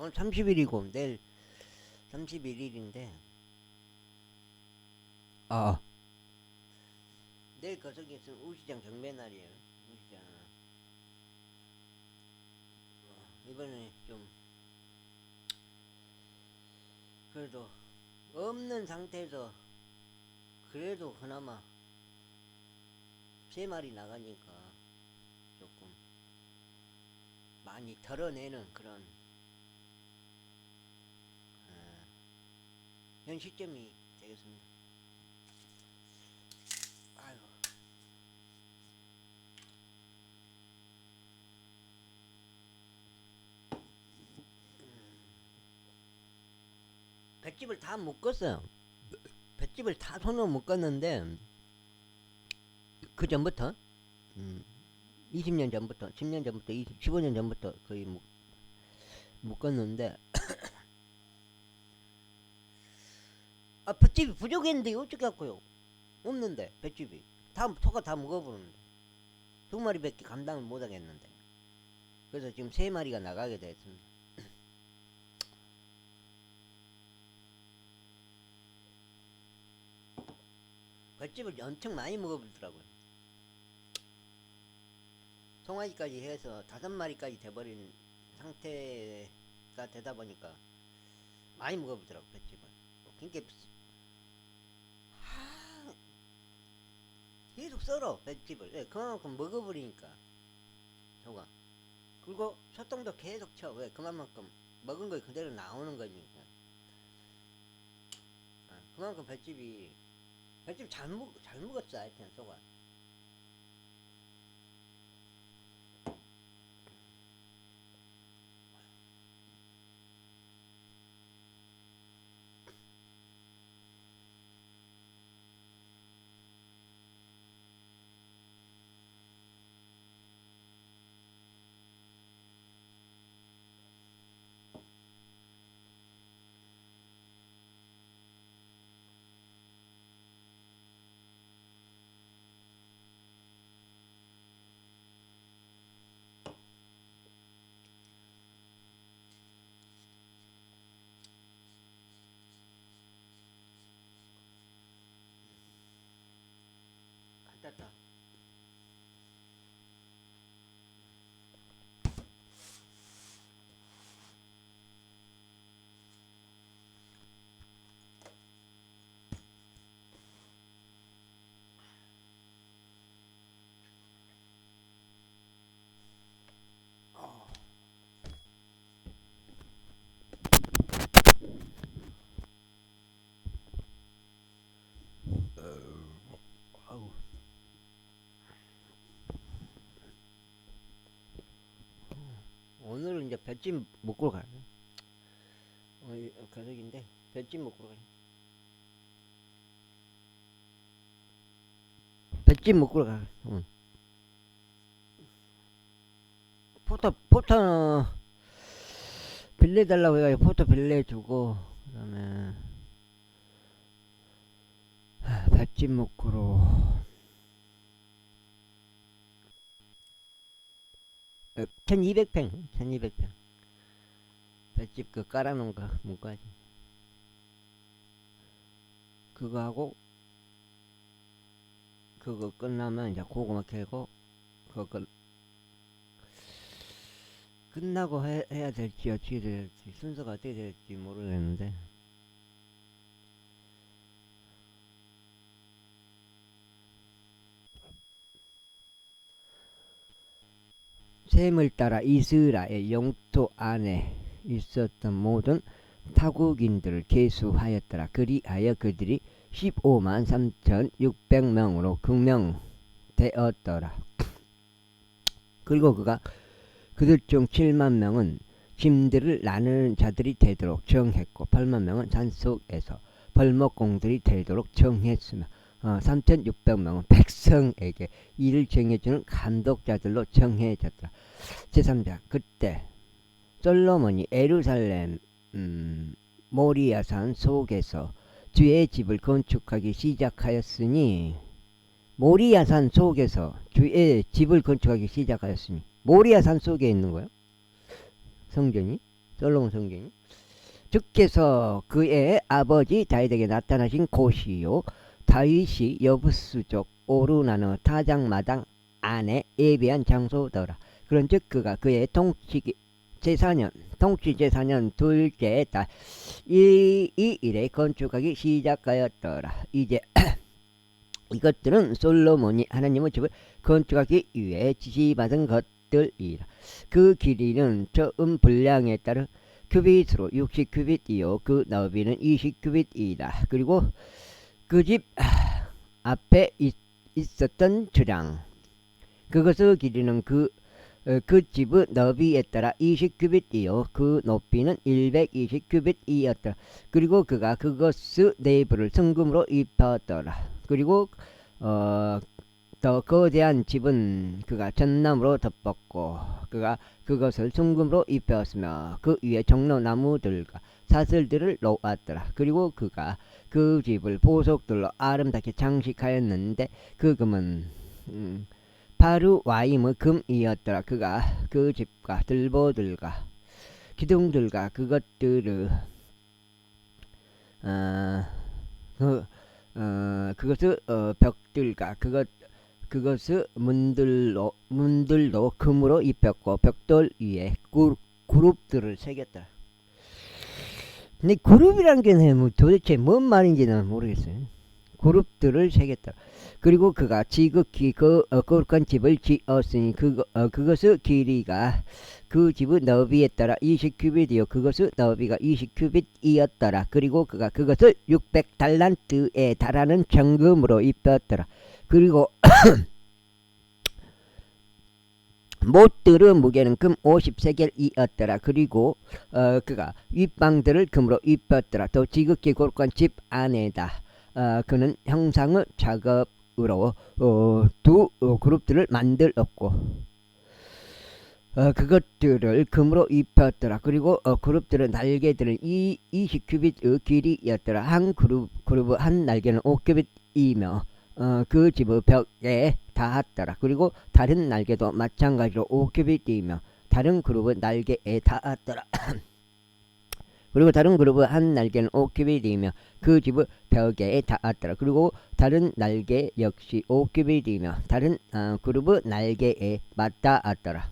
오늘 30일이고 내일 31일인데 내일 거석에서 우시장 경매날이에요. 우시장 이번에 좀 그래도 없는 상태에서 그래도 그나마 3마리 나가니까 조금 많이 덜어내는 그런 현 시점이 되겠습니다. 아이고. 볏집을 다 묶었어요. 볏집을 다 손으로 묶었는데 그 전부터 20년 전부터 10년 전부터 15년 전부터 거의 묶었는데 볏집이 부족했는데 어떻게 할거요? 없는데 볏집이 다 소가 다 먹어버렸는데 2마리밖에 감당을 못하겠는데 그래서 지금 3마리가 나가게 됐습니다. 볏집을 엄청 많이 먹어버리더라고요. 송아지까지 해서 5마리까지 돼버린 상태가 되다 보니까 많이 먹어보더라고 볏집을. 굉장히 계속 썰어 볏집을. 왜? 그만큼 먹어버리니까 소가. 그리고 소똥도 계속 쳐. 왜? 그만큼 먹은 거 그대로 나오는 거니까. 그만큼 볏집 잘 먹었어 하여튼 소가. 됐다. 아우. 오늘은 이제 볏집 묶으러 가요. 가족인데 볏집 묶으러 가요. 볏집 묶으러 가요. 포터 빌려달라고 해가지고 포터 빌려주고 그다음에 볏집 묶으러 1200평 볏집 그 깔아놓은 거 묶어야지. 그거 하고 그거 끝나면 이제 고구마 캐고 그거 끝나고 해야 될지 어떻게 될지 순서가 어떻게 될지 모르겠는데 셈을 따라 이스라엘 영토 안에 있었던 모든 타국인들을 계수하였더라. 그리하여 그들이 15만 3,600명으로 극명되었더라. 그리고 그가 그들 중 7만 명은 짐들을 나누는 자들이 되도록 정했고 8만 명은 산속에서 벌목공들이 되도록 정했으며 3,600명은 백성에게 일을 정해주는 감독자들로 정해졌더라. 제3장 그때 솔로몬이 예루살렘 모리아산 속에서 주의 집을 건축하기 시작하였으니 모리아산 속에서 주의 집을 건축하기 시작하였으니 모리아산 속에 있는 거예요. 성전이 솔로몬 성경이. 주께서 그의 아버지 다윗에게 나타나신 곳이요 다윗이 여부수족 오르나느 타작마당 안에 예비한 장소더라. 그런즉 그가 그의 통치 제사년 둘째 달 이 일에 건축하기 시작하였더라. 이제 이것들은 솔로몬이 하나님의 집을 건축하기 위해 지시받은 것들이라. 그 길이는 처음 분량에 따른 큐빗으로 60큐빗이요 그 너비는 20큐빗이다. 그리고 그 집 앞에 있었던 주랑 그것의 길이는 그 집의 너비에 따라 20큐빗이요 그 높이는 120큐빗이었더라. 그리고 그가 그것의 내부를 성금으로 입혔더라. 그리고 더 거대한 집은 그가 전나무로 덮었고 그가 그것을 순금으로 입혔으며 그 위에 종로나무들과 사슬들을 놓았더라. 그리고 그가 그 집을 보석들로 아름답게 장식하였는데 그 금은 파르와임의 금이었더라. 그가 그 집과 들보들과 기둥들과 그것들을 그것의 벽들과 그것의 문들도 금으로 입혔고 벽돌 위에 그룹들을 새겼더라. 근데 그룹이란 게 도대체 뭔 말인지는 모르겠어요. 그룹들을 새겼더라. 그리고 그가 지극히 거룩한 집을 지었으니 그것의 길이가 그 집의 너비에 따라 20큐빗이요 그것의 너비가 20큐빗이었더라. 그리고 그가 그것을 600달란트에 달하는 정금으로 입혔더라. 그리고 못들의 무게는 금 50세겔이었더라. 그리고 그가 윗방들을 금으로 입혔더라. 또 지극히 거룩한 집 안에다 그는 형상의 작업으로 두 그룹들을 만들었고 그것들을 금으로 입혔더라. 그리고 그룹들의 날개들은 20큐빗의 길이였더라. 한 그룹의 한 날개는 5큐빗이며 그 집의 벽에 닿았더라. 그리고 다른 날개도 마찬가지로 5큐빗이며 다른 그룹의 날개에 닿았더라. 그리고 다른 그룹의 한 날개는 5큐빗이며 그 집의 벽에 닿았더라. 그리고 다른 날개 역시 5큐빗이며 다른 그룹의 날개에 맞닿았더라.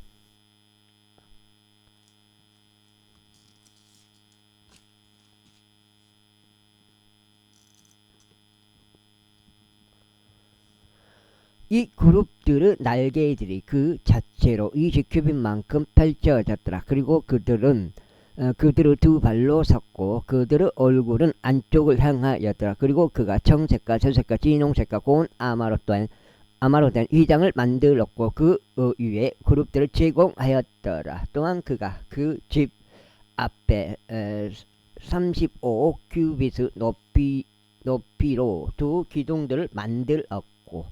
이 그룹들의 날개들이 그 자체로 20큐빗만큼 펼쳐졌더라. 그리고 그들의 두 발로 섰고 그들의 얼굴은 안쪽을 향하였더라. 그리고 그가 청색과 저색과 진홍색과 고운 아마로 된 휘장을 만들었고 그 위에 그룹들을 제공하였더라. 또한 그가 그 집 앞에 35큐빗의 높이로 두 기둥들을 만들었고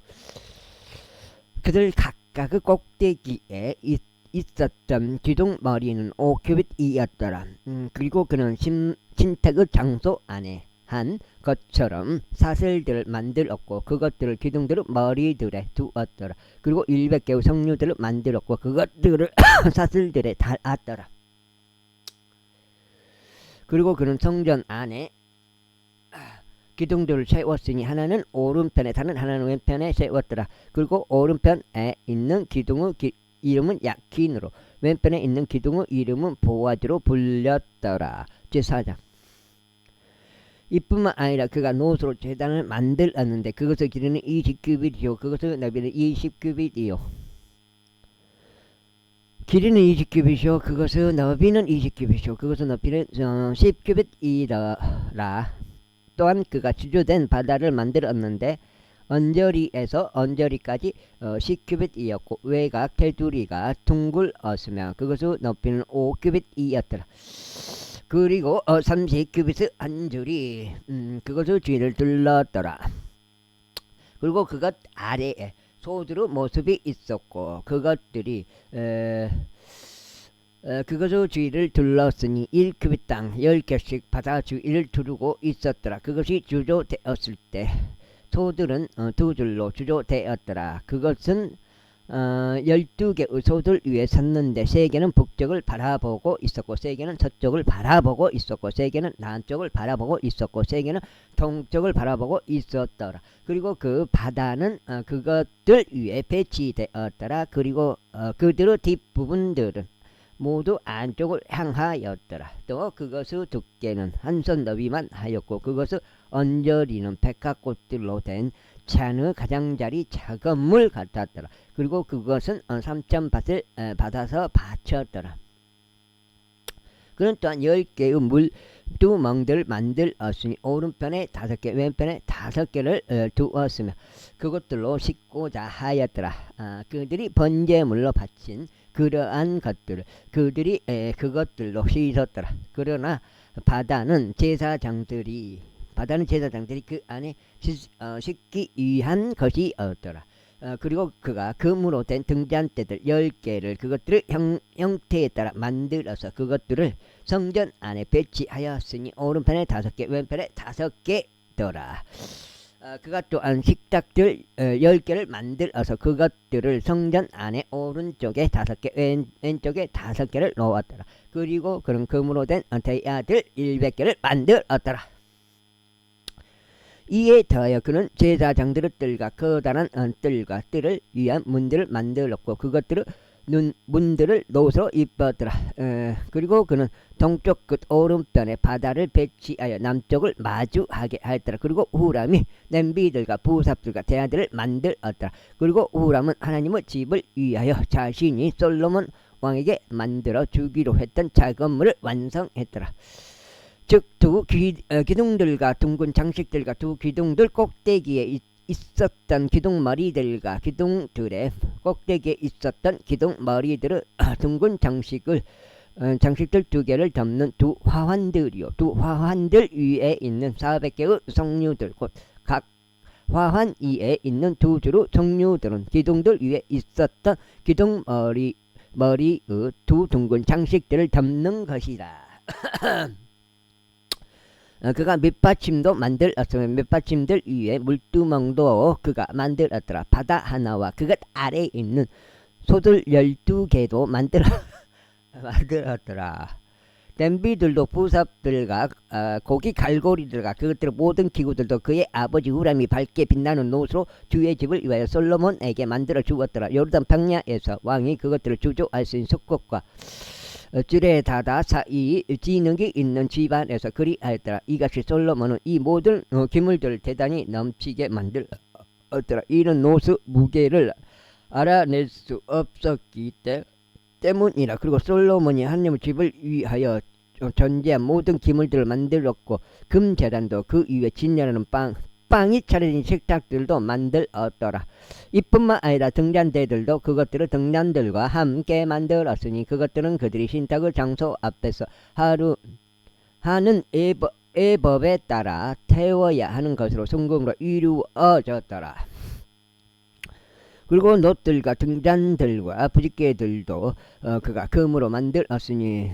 그들 각각의 꼭대기에 있었던 기둥 머리는 5큐빗이었더라. 그리고 그는 신택의 장소 안에 한 것처럼 사슬들을 만들었고 그것들을 기둥들의 머리들에 두었더라. 그리고 100개의 성류들을 만들었고 그것들을 사슬들에 달았더라. 그리고 그는 성전 안에 기둥들을 세웠으니 하나는 오른편에 다른 하나는 왼편에 세웠더라. 그리고 오른편에 있는 기둥의 이름은 야킨으로 왼편에 있는 기둥의 이름은 보아즈로 불렸더라. 제4장. 이뿐만 아니라 그가 노수로 제단을 만들었는데 그것의 길이는 20큐빗이요 그것의 너비는 20큐빗이요 길이는 20큐빗이요 그것의 너비는 20큐빗이요 그것의 높이는 10큐빗이더라. 또한 그가 주조된 바다를 만들었는데 언저리에서 언저리까지 10큐빗이었고 외곽 테두리가 둥글었으며 그것의 높이는 5큐빗이었더라. 그리고 30큐빗의 한 줄이 그것의 주위를 둘렀더라. 그리고 그것 아래에 소들의 모습이 있었고 그것들이 그것의 주위를 둘렀으니 1큐빗 땅 10개씩 바다 주위를 두르고 있었더라. 그것이 주조되었을 때 소들은 두 줄로 주조되었더라. 그것은 12개의 소들 위에 섰는데 3개는 북쪽을 바라보고 있었고 3개는 서쪽을 바라보고 있었고 3개는 남쪽을 바라보고 있었고 3개는 동쪽을 바라보고 있었더라. 그리고 그 바다는 그것들 위에 배치되었더라. 그리고 그들의 뒷부분들은 모두 안쪽을 향하였더라. 또 그것의 두께는 한 손 너비만 하였고 그것의 언저리는 백합꽃들로 된 잔의 가장자리 작은 물 같았더라. 그리고 그것은 3,000밭을 받아서 바쳤더라. 그는 또한 10개의 물두멍들을 만들었으니 오른편에 5개 왼편에 5개를 두었으며 그것들로 씻고자 하였더라. 그들이 번제물로 바친 그러한 것들을 그들이 그것들로 씻었더라. 그러나 바다는 제사장들이 그 안에 씻기 위한 것이었더라. 그리고 그가 금으로 된 등잔대들 10개를 그것들의 형태에 따라 만들어서 그것들을 성전 안에 배치하였으니 오른편에 5개 왼편에 5개더라. 그가 또한 식탁들 10개를 만들어서 그것들을 성전 안에 오른쪽에 5개 왼쪽에 5개를 놓았더라. 그리고 그런 금으로 된 대야들 100개를 만들었더라. 이에 더하여 그는 제사장들의 뜰과 커다란 뜰과 뜰을 위한 문들을 만들었고 그것들의 문들을 노소로 입었더라. 그리고 그는 동쪽 끝 오른편에 바다를 배치하여 남쪽을 마주하게 하였더라. 그리고 후람이 냄비들과 부삽들과 대야들을 만들었더라. 그리고 후람은 하나님의 집을 위하여 자신이 솔로몬 왕에게 만들어 주기로 했던 작업물을 완성했더라. 즉 두 기둥들과 둥근 장식들과 두 기둥들 꼭대기에 있었던 기둥머리들과 기둥들의 꼭대기에 있었던 기둥머리들의 둥근 장식들 2개를 덮는 두 화환들이요. 두 화환들 위에 있는 400개의 석류들 곧 각 화환 위에 있는 두 주로 석류들은 기둥들 위에 있었던 기둥머리의 두 둥근 장식들을 덮는 것이다. 그가 밑받침도 만들었으며 밑받침들 위에 물두멍도 그가 만들었더라. 바다 하나와 그것 아래에 있는 소들 12개도 만들었더라. 냄비들도 부삽들과 고기 갈고리들과 그것들의 모든 기구들도 그의 아버지 후람이 밝게 빛나는 노소로 주의 집을 위하여 솔로몬에게 만들어 주었더라. 요르단 평야에서 왕이 그것들을 주조할 수 있는 석곡과 쯔레다다 사이 지능이 있는 집안에서 그리하였더라. 이같이 솔로몬은 이 모든 기물들을 대단히 넘치게 만들었더라. 이는 노수 무게를 알아낼 수 없었기 때문이라. 그리고 솔로몬이 하나님의 집을 위하여 전제한 모든 기물들을 만들었고 금재단도 그 위에 진열하는 빵이 차려진 식탁들도 만들었더라. 이뿐만 아니라 등잔대들도 그것들을 등잔들과 함께 만들었으니 그것들은 그들이 신탁의 장소 앞에서 하는 예법에 따라 태워야 하는 것으로 순금으로 이루어졌더라. 그리고 놋들과 등잔들과 부집개들도 그가 금으로 만들었으니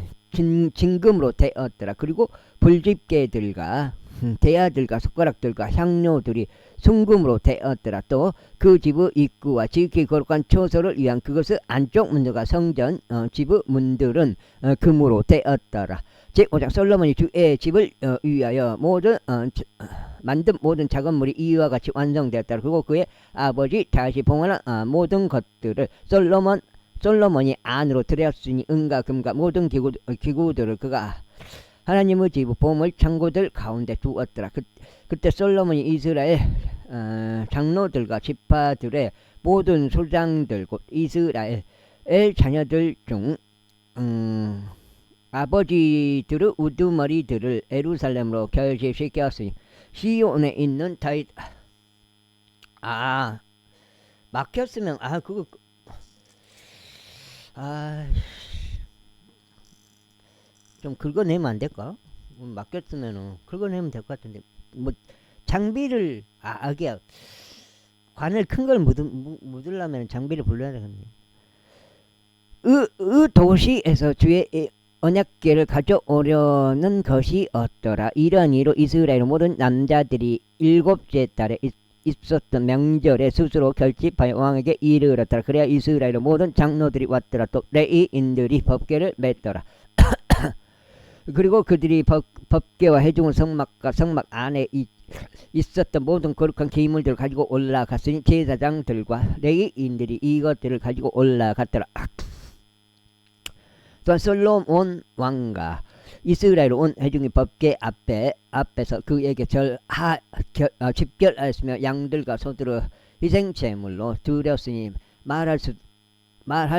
진금으로 되었더라. 그리고 불집개들과 대야들과 숟가락들과 향료들이 순금으로 되었더라. 또 그 집의 입구와 지극히 거룩한 처소를 위한 그것의 안쪽 문들과 성전 집의 문들은 금으로 되었더라. 제5장 솔로몬이 주의 집을 위하여 만든 모든 작업물이 이와 같이 완성되었더라. 그리고 그의 아버지 다시 봉헌한 모든 것들을 솔로몬이 안으로 들였으니 은과 금과 모든 기구들을 그가 하나님의 집 보물 창고들 가운데 두었더라. 그때 솔로몬이 이스라엘 장로들과 지파들의 모든 소장들 곧 이스라엘 자녀들 중 아버지들의 우두머리들을 예루살렘으로 결제시켰으니 시온에 있는 다윗 막혔으면 좀 긁어내면 안 될까? 맡겼으면은 긁어내면 될 것 같은데 장비를 관을 큰 걸 묻으려면 장비를 불러야 되겠네. 도시에서 주의 언약궤를 가져오려는 것이 없더라. 이런 이로 이스라엘 모든 남자들이 7째 달에 있었던 명절에 스스로 결집하여 왕에게 이르렀더라. 그래야 이스라엘의 모든 장로들이 왔더라. 또 레위인들이 법궤를 맸더라. 그리고 그들이 법궤와 회중은 성막과 성막 안에 있었던 모든 거룩한 기물들을 가지고 올라갔으니 제사장들과 레위인들이 이것들을 가지고 올라갔더라. 또한 솔로몬 왕과 이스라엘 온 회중이 법궤 앞에서 그에게 집결하였으며 양들과 소들을 희생제물로 드렸으니 말할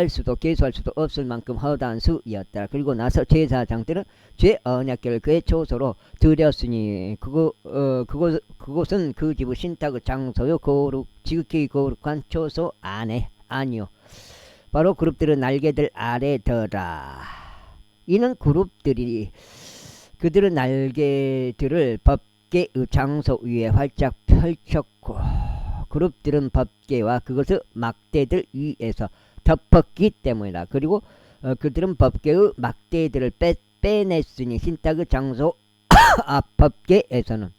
수도 계수할 수도 없을 만큼 허다한 수이었다. 그리고 나서 제사장들은 죄 언약궤를 그의 초소로 드렸으니 그곳은 그 집의 신탁의 장소요 지극히 거룩한 초소 안에 아니요 바로 그룹들의 날개들 아래더라. 이는 그룹들이 그들의 날개들을 법궤의 장소 위에 활짝 펼쳤고 그룹들은 법궤와 그것의 막대들 위에서 덮었기 때문이다. 그리고 그들은 법궤의 막대들을 빼냈으니 신탁의 장소 앞 법궤에서는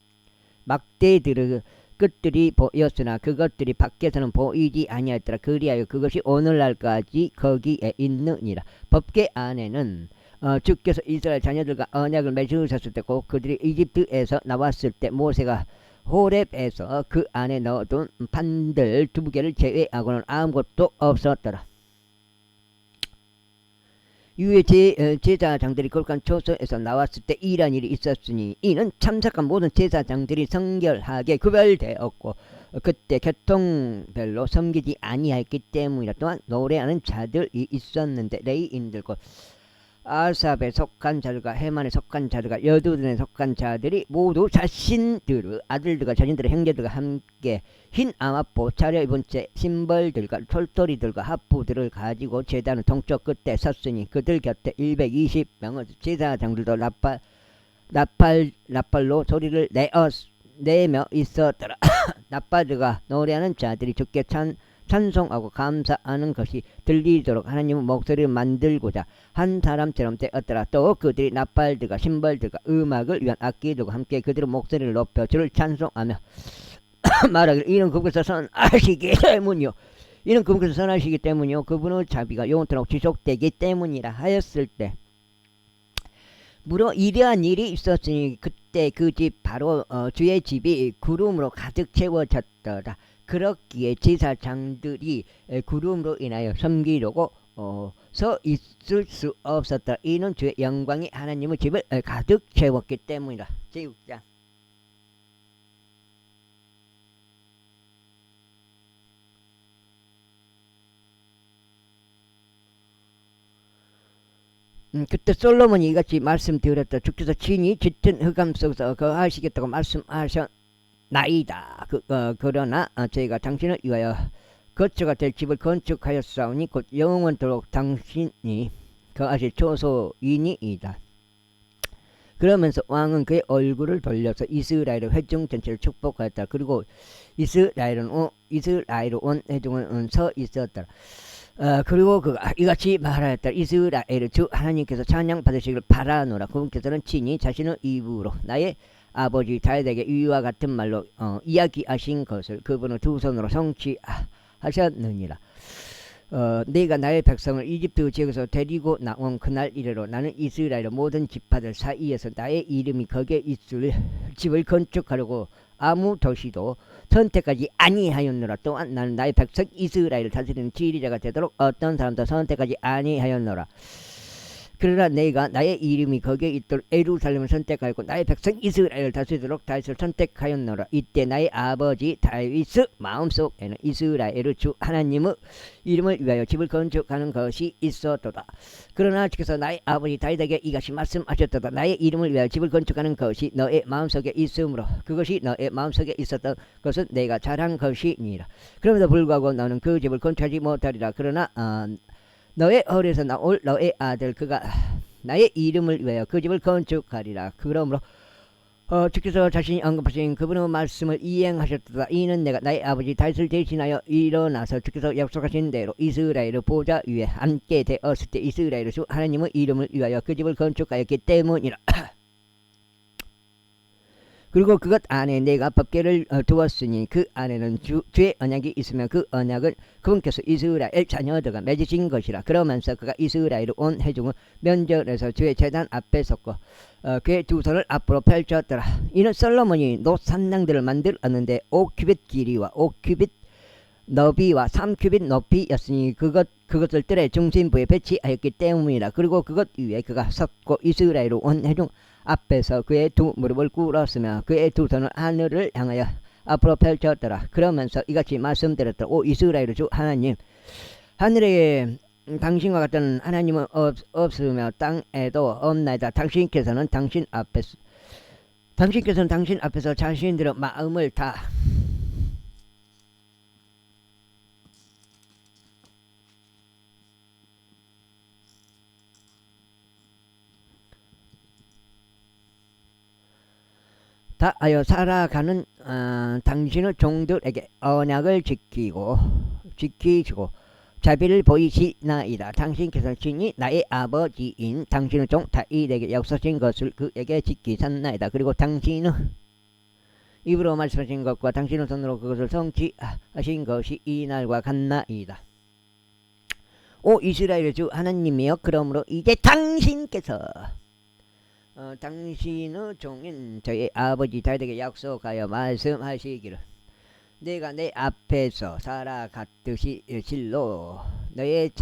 막대들의 끝들이 보였으나 그것들이 밖에서는 보이지 아니하였더라. 그리하여 그것이 오늘날까지 거기에 있느니라. 법궤 안에는 주께서 이스라엘 자녀들과 언약을 맺으셨을 때 곧 그들이 이집트에서 나왔을 때 모세가 호렙에서 그 안에 넣어둔 판들 2개를 제외하고는 아무것도 없었더라. 이후에 제사장들이 거룩한 초소에서 나왔을 때 이런 일이 있었으니 이는 참석한 모든 제사장들이 성결하게 구별되었고 그때 교통별로 섬기지 아니하였기 때문이라. 또한 노래하는 자들이 있었는데 레위인들과 아삽에 속한 자들과 헤만에 속한 자들과 여두둔에 속한 자들이 모두 자신들의 아들들과 자신들의 형제들과 함께 흰 암압보 차려입은 채 심벌들과 톨토리들과 합부들을 가지고 제단의 동쪽 끝에 섰으니 그들 곁에 120명의 제사장들도 나팔로 소리를 내며 있었더라. 나팔들과 노래하는 자들이 주께 찬송하고 감사하는 것이 들리도록 하나님의 목소리를 만들고자 한 사람처럼 되었더라. 또 그들이 나팔들과 심벌들과 음악을 위한 악기들과 함께 그들의 목소리를 높여 주를 찬송하며 말하기를 이는 그분께서 선하시기 때문이요 이는 그분께서 선하시기 때문이요 그분의 자비가 영원토록 지속되기 때문이라 하였을 때 무려 이러한 일이 있었으니 그때 그 집 바로 주의 집이 구름으로 가득 채워졌더라. 그렇기에 제사장들이 구름으로 인하여 섬기려고 서 있을 수 없었다. 이는 주의 영광이 하나님의 집을 가득 채웠기 때문이다. 제6장 그때 솔로몬이 이같이 말씀드렸다. 주께서 친히 짙은 흑암 속에서 거하시겠다고 말씀하셨나이다. 그러나 저희가 당신을 위하여 거처가 될 집을 건축하였사오니 곧 영원토록 당신이 거하실 초소이니이다. 그러면서 왕은 그의 얼굴을 돌려서 이스라엘의 회중 전체를 축복하였다. 그리고 이스라엘로 온 회중은 서 있었다. 그리고 그가 이같이 말하였다. 이스라엘의 주 하나님께서 찬양 받으시기를 바라노라. 그분께서는 친히 자신의 입으로 나의 아버지 다윗에게 이와 같은 말로 이야기하신 것을 그분의 두 손으로 성취하셨느니라. 내가 나의 백성을 이집트 지역에서 데리고 나온 그날 이래로 나는 이스라엘의 모든 지파들 사이에서 나의 이름이 거기에 있을 집을 건축하려고 아무 도시도 선택하지 아니하였노라. 또한 나는 나의 백성 이스라엘을 다스리는 지리자가 되도록 어떤 사람도 선택하지 아니하였노라. 그러나 내가 나의 이름이 거기에 있도록 예루살렘을 선택하였고 나의 백성 이스라엘을 다스리도록 다윗을 선택하였노라. 이때 나의 아버지 다윗의 마음속에는 이스라엘의 주 하나님의 이름을 위하여 집을 건축하는 것이 있었도다. 그러나 주께서 나의 아버지 다윗에게 이같이 말씀하셨도다. 나의 이름을 위하여 집을 건축하는 것이 너의 마음속에 있으므로 그것이 너의 마음속에 있었던 것은 내가 잘한 것이니라. 그럼에도 불구하고 너는 그 집을 건축하지 못하리라. 그러나 너의 허리에서 나올 너의 아들 그가 나의 이름을 위하여 그 집을 건축하리라. 그러므로 주께서 자신이 언급하신 그분의 말씀을 이행하셨도다. 이는 내가 나의 아버지 다윗을 대신하여 일어나서 주께서 약속하신 대로 이스라엘의 보좌 위에 앉게 되었을 때 이스라엘의 주 하나님의 이름을 위하여 그 집을 건축하였기 때문이라. 그리고 그것 안에 내가 법궤를 두었으니 그 안에는 주의 언약이 있으면 그 언약은 그분께서 이스라엘 자녀들과 맺으신 것이라. 그러면서 그가 이스라엘의 온 회중을 면전에서 주의 제단 앞에 섰고 그의 두 손을 앞으로 펼쳤더라. 이는 솔로몬이 노산당들을 만들었는데 5규빗 길이와 5규빗 너비와 3규빗 높이였으니 그것을 뜰의 중심부에 배치하였기 때문이라. 그리고 그것 위에 그가 섰고 이스라엘의 온 회중 앞에서 그의 두 무릎을 꿇었으며 그의 두 손을 하늘을 향하여 앞으로 펼쳤더라. 그러면서 이같이 말씀드렸더라. 오 이스라엘의 주 하나님, 하늘에 당신과 같은 하나님은 없으며 땅에도 없나이다. 당신께서는 당신 앞에서 자신들의 마음을 다 다하여 살아가는 당신의 종들에게 언약을 지키시고 자비를 보이시나이다. 당신께서 친히 나의 아버지인 당신의 종 다윗에게 약속하신 것을 그에게 지키셨나이다. 그리고 당신은 입으로 말씀하신 것과 당신의 손으로 그것을 성취하신 것이 이날과 같나이다. 오 이스라엘의 주 하나님이여, 그러므로 이제 당신께서 당신의 종인 저희 아버지 다윗에게 약속하여 말씀하시기를, 내가 내 앞에서 살아갔듯이 실로 너의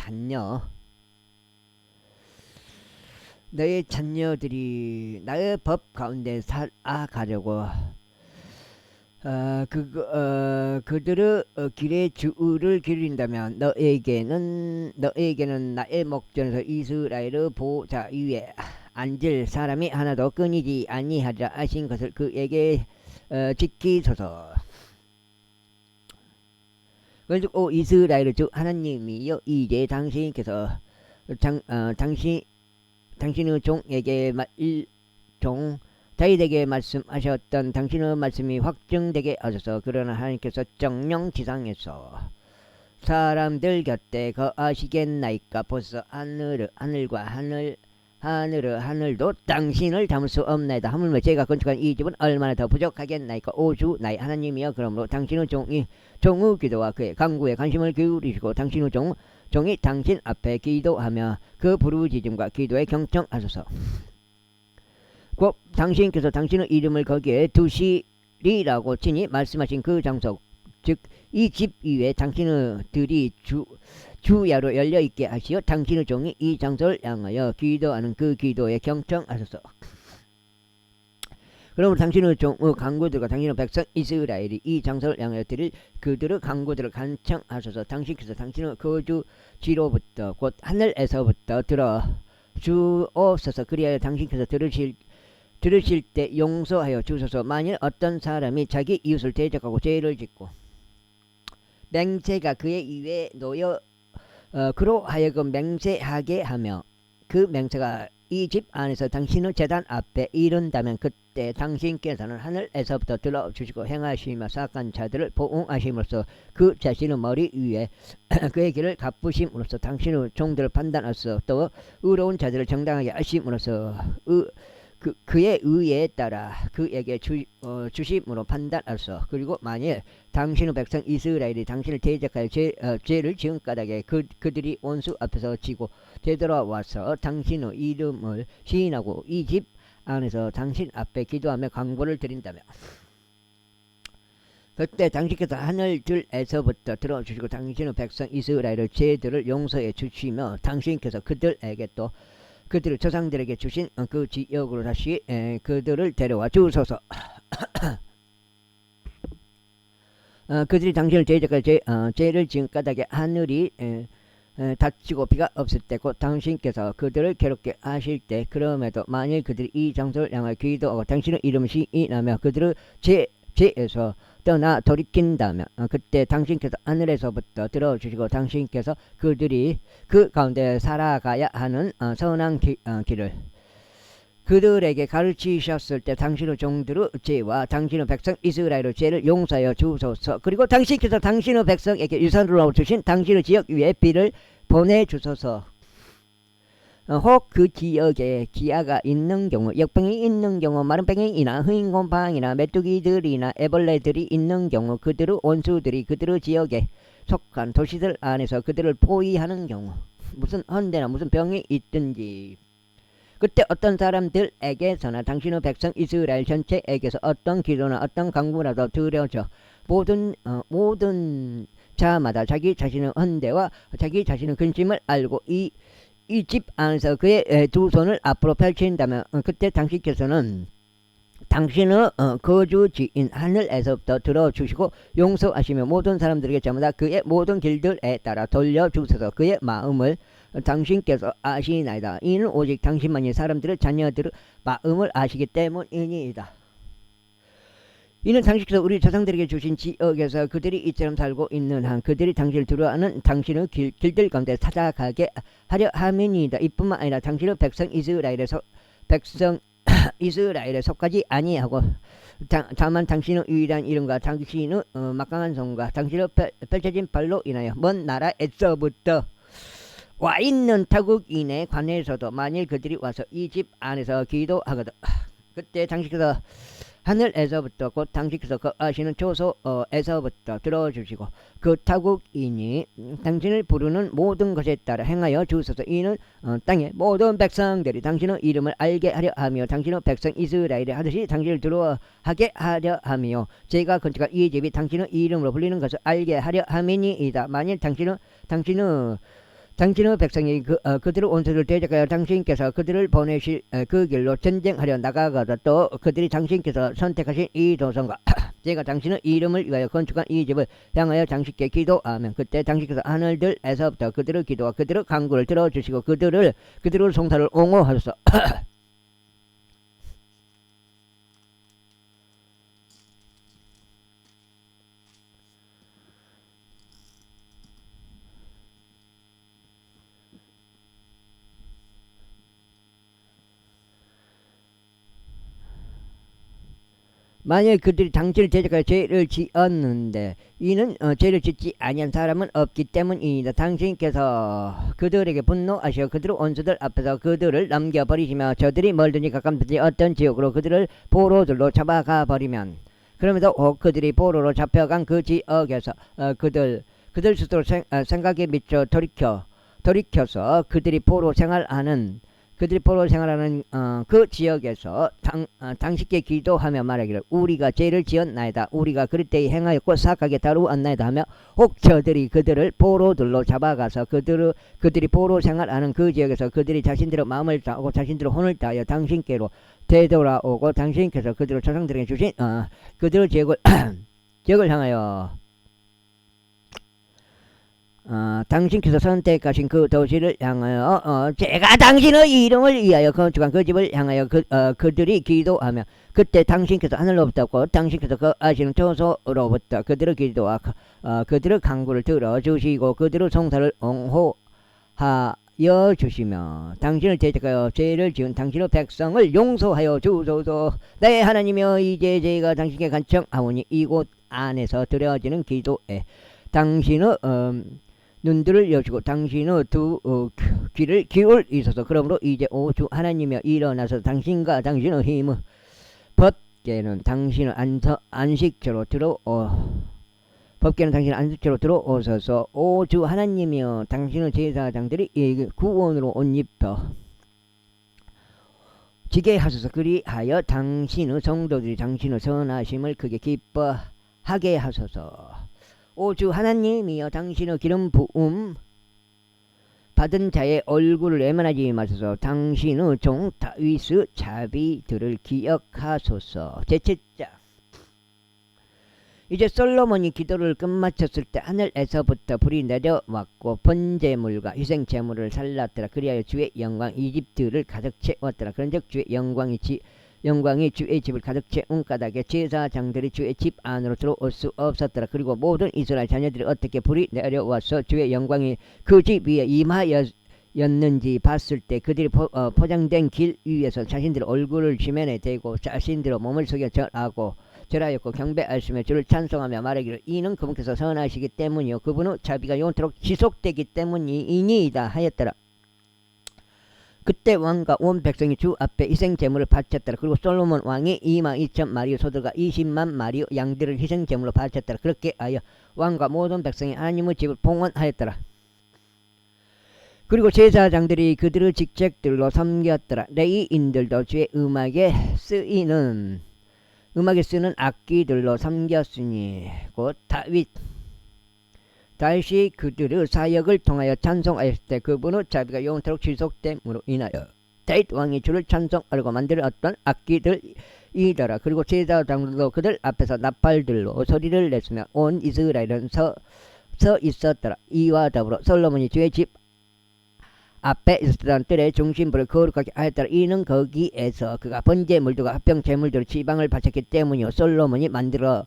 자녀들이 나의 법 가운데 살아가려고 그들의 길에 주를 기린다면 너에게는 나의 목전에서 이스라엘의 보좌 위에 앉을 사람이 하나도 끊이지 아니하리라 하신 것을 그에게 지키소서. 그래서 오 이스라엘의 주 하나님이여, 이제 당신께서 당신의 종에게 종 다윗에게 말씀하셨던 당신의 말씀이 확정되게 하소서. 그러나 하나님께서 정령 지상에서 사람들 곁에 거하시겠나이까. 벌써 하늘도 당신을 담을 수 없나이다. 하물며 제가 건축한 이 집은 얼마나 더 부족하겠나이까. 오주 나의 하나님이여, 그러므로 당신의 종의 기도와 그의 간구에 관심을 기울이시고 당신의 종이 당신 앞에 기도하며 그 부르짖음과 기도에 경청하소서. 곧 당신께서 당신의 이름을 거기에 두시리라고 친히 말씀하신 그 장소, 즉 이 집 위에 당신의 들이 주야로 열려있게 하시어 당신의 종이 이 장소를 향하여 기도하는 그 기도에 경청하소서. 그러므로 당신의 종의 간구들과 당신의 백성 이스라엘이 이 장소를 향하여 드릴 그들의 간구들을 간청하소서. 당신께서 당신의 거주지로부터 곧 하늘에서부터 들어 주옵소서. 그리하여 당신께서 들으실 때 용서하여 주소서. 만일 어떤 사람이 자기 이웃을 대적하고 죄를 짓고 맹세가 그의 입에 놓여 그로 하여금 맹세하게 하며 그 맹세가 이 집 안에서 당신의 제단 앞에 이른다면 그때 당신께서는 하늘에서부터 들어주시고 행하시며 사악한 자들을 보응하심으로써 그 자신의 머리 위에 그의 길을 갚으심으로써 당신의 종들을 판단하소서. 또 의로운 자들을 정당하게 하심으로써 그의 의에 따라 그에게 주심으로 판단하소서. 그리고 만일 당신의 백성 이스라엘이 당신을 대적하여 죄를 지은 까닭에 그들이 원수 앞에서 지고 되돌아와서 당신의 이름을 시인하고 이 집 안에서 당신 앞에 기도하며 간구를 드린다면 그때 당신께서 하늘들에서부터 들어주시고 당신의 백성 이스라엘의 죄들을 용서해 주시며 당신께서 그들에게 또 그들의 조상들에게 주신 그 지역으로 다시 그들을 데려와 주소서. 그들이 당신을 대적할 죄를 지은 까닭에 하늘이 닫히고 비가 없을 때 곧 당신께서 그들을 괴롭게 하실 때, 그럼에도 만일 그들이 이 장소를 향하여 기도하고 당신의 이름을 시인하며 그들의 죄에서 떠나 돌이킨다면 그때 당신께서 하늘에서부터 들어주시고 당신께서 그들이 그 가운데 살아가야 하는 선한 길을 그들에게 가르치셨을 때 당신의 종들의 죄와 당신의 백성 이스라엘의 죄를 용서하여 주소서. 그리고 당신께서 당신의 백성에게 유산으로 주신 당신의 지역 위에 비를 보내주소서. 혹 그 지역에 기아가 있는 경우, 역병이 있는 경우, 마른병이나 흑인곰팡이나 메뚜기들이나 애벌레들이 있는 경우, 그들의 원수들이 그들의 지역에 속한 도시들 안에서 그들을 포위하는 경우, 무슨 헌데나 무슨 병이 있든지, 그때 어떤 사람들에게서나 당신의 백성 이스라엘 전체에게서 어떤 기도나 어떤 강구라도 드려져 모든 자마다 자기 자신의 헌데와 자기 자신의 근심을 알고 이 집 안에서 그의 두 손을 앞으로 펼친다면 그때 당신께서는 당신의 거주지인 하늘에서부터 들어주시고 용서하시며 모든 사람들에게 전부 다 그의 모든 길들에 따라 돌려주셔서 그의 마음을 당신께서 아시나이다. 이는 오직 당신만이 사람들의 자녀들의 마음을 아시기 때문이니이다. 이는 당신께서 우리 조상들에게 주신 지역에서 그들이 이처럼 살고 있는 한 그들이 당신을 두려워하는 당신의 길들 가운데 찾아가게 하려 함이니이다. 이뿐만 아니라 당신의 백성 이스라엘에 속하지 아니하고 다만 당신의 유일한 이름과 당신의 막강한 손과 당신의 펼쳐진 발로 인하여 먼 나라에서부터 와 있는 타국인에 관해서도 만일 그들이 와서 이 집 안에서 기도하거든 그때 당신께서 하늘에서부터 곧 당신께서 거하시는 초소에서부터 들어주시고 그 타국인이 당신을 부르는 모든 것에 따라 행하여 주소서. 이는 땅의 모든 백성들이 당신의 이름을 알게 하려 하며 당신의 백성 이스라엘이 하듯이 당신을 두려워하게 하려 하며 제가 건축한 이 집이 당신의 이름으로 불리는 것을 알게 하려 함이니이다. 만일 당신의 백성이 그들의 원수를 대적하여 당신께서 그들을 보내실 그 길로 전쟁하려 나가거든 또 그들이 당신께서 선택하신 이 도성과 제가 당신의 이름을 위하여 건축한 이 집을 향하여 당신께 기도하면 그때 당신께서 하늘들에서부터 그들의 기도와 그들의 간구를 들어주시고 그들의 송사를 옹호하소서. 만약 그들이 당신을 대적하여 죄를 지었는데 이는 죄를 짓지 아니한 사람은 없기 때문이다. 당신께서 그들에게 분노하시어 그들의 원수들 앞에서 그들을 남겨버리시며 저들이 멀든지 가깝든지 어떤 지역으로 그들을 포로들로 잡아가 버리면 그러면서 혹 그들이 포로로 잡혀간 그 지역에서 그들 스스로 생각에 미쳐 돌이켜서 그들이 포로 생활하는 그 지역에서 당신께 기도하며 말하기를 우리가 죄를 지었나이다. 우리가 그럴 때에 행하였고 사악하게 다루었나이다 하며 혹 저들이 그들을 포로들로 잡아가서 그들이 포로 생활하는 그 지역에서 그들이 자신들의 마음을 다하고 자신들의 혼을 다하여 당신께로 되돌아오고 당신께서 그들의 조상들에게 주신 그들의 지역을 향하여 당신께서 선택하신 그 도시를 향하여 제가 당신의 이름을 위하여 건축한 그 집을 향하여 그들이 기도하며 그때 당신께서 하늘로부터 곧 당신께서 거하시는 초소로부터 그들의 기도와 그들의 간구를 들어주시고 그들의 송사를 옹호하여 주시며 당신을 대적하여 죄를 지은 당신의 백성을 용서하여 주소서. 내 하나님이여 이제 제가 당신께 간청하오니 이곳 안에서 드려지는 기도에 당신의 눈들을 여시고 당신의 두 귀를 기울이소서. 그러므로 이제 오 주 하나님이여 일어나서 당신과 당신의 힘을 법계는 당신의 안식처로 들어오소서. 오 주 하나님이여 당신의 제사장들이 구원으로 옷 입혀 지게 하소서. 그리하여 당신의 성도들이 당신의 선하심을 크게 기뻐하게 하소서. 오 주 하나님이여 당신의 기름 부음 받은 자의 얼굴을 애만하지 마소서. 당신의 종 다윗의 자비들을 기억하소서. 제7장. 이제 솔로몬이 기도를 끝마쳤을 때 하늘에서부터 불이 내려왔고 번제물과 희생제물을 살랐더라. 그리하여 주의 영광 이집트를 가득 채웠더라. 그런즉 주의 영광이 주의 집을 가득 채운 까닭에 제사장들이 주의 집 안으로 들어올 수 없었더라. 그리고 모든 이스라엘 자녀들이 어떻게 불이 내려와서 주의 영광이 그 집 위에 임하였는지 봤을 때 그들이 포장된 길 위에서 자신들의 얼굴을 지면에 대고 자신들의 몸을 숙여 절하였고 경배하시며 주를 찬송하며 말하기를 이는 그분께서 선하시기 때문이요 그분의 자비가 영원토록 지속되기 때문이니이다 하였더라. 그때 왕과 온 백성이 주 앞에 희생 제물을 바쳤더라. 그리고 솔로몬 왕이 22,000마리의 소들과 20만 마리의 양들을 희생 제물로 바쳤더라. 그렇게 하여 왕과 모든 백성이 하나님의 집을 봉헌하였더라. 그리고 제사장들이 그들의 직책들로 섬겼더라. 레위인들도 주의 음악에 쓰는 악기들로 섬겼으니 곧 다윗이 그들의 사역을 통하여 찬송하였을 때 그분의 자비가 영원토록 지속됨으로 인하여 다윗 왕이 주를 찬송하려고 만들었던 악기들이더라. 그리고 제사장들도 그들 앞에서 나팔들로 소리를 냈으며 온 이스라엘은 서 있었더라. 이와 더불어 솔로몬이 주의 집 앞에 있었던 뜰의 중심부를 거룩하게 하였더라. 이는 거기에서 그가 번제물들과 합병 제물들을 지방을 바쳤기 때문이요. 솔로몬이 만들었던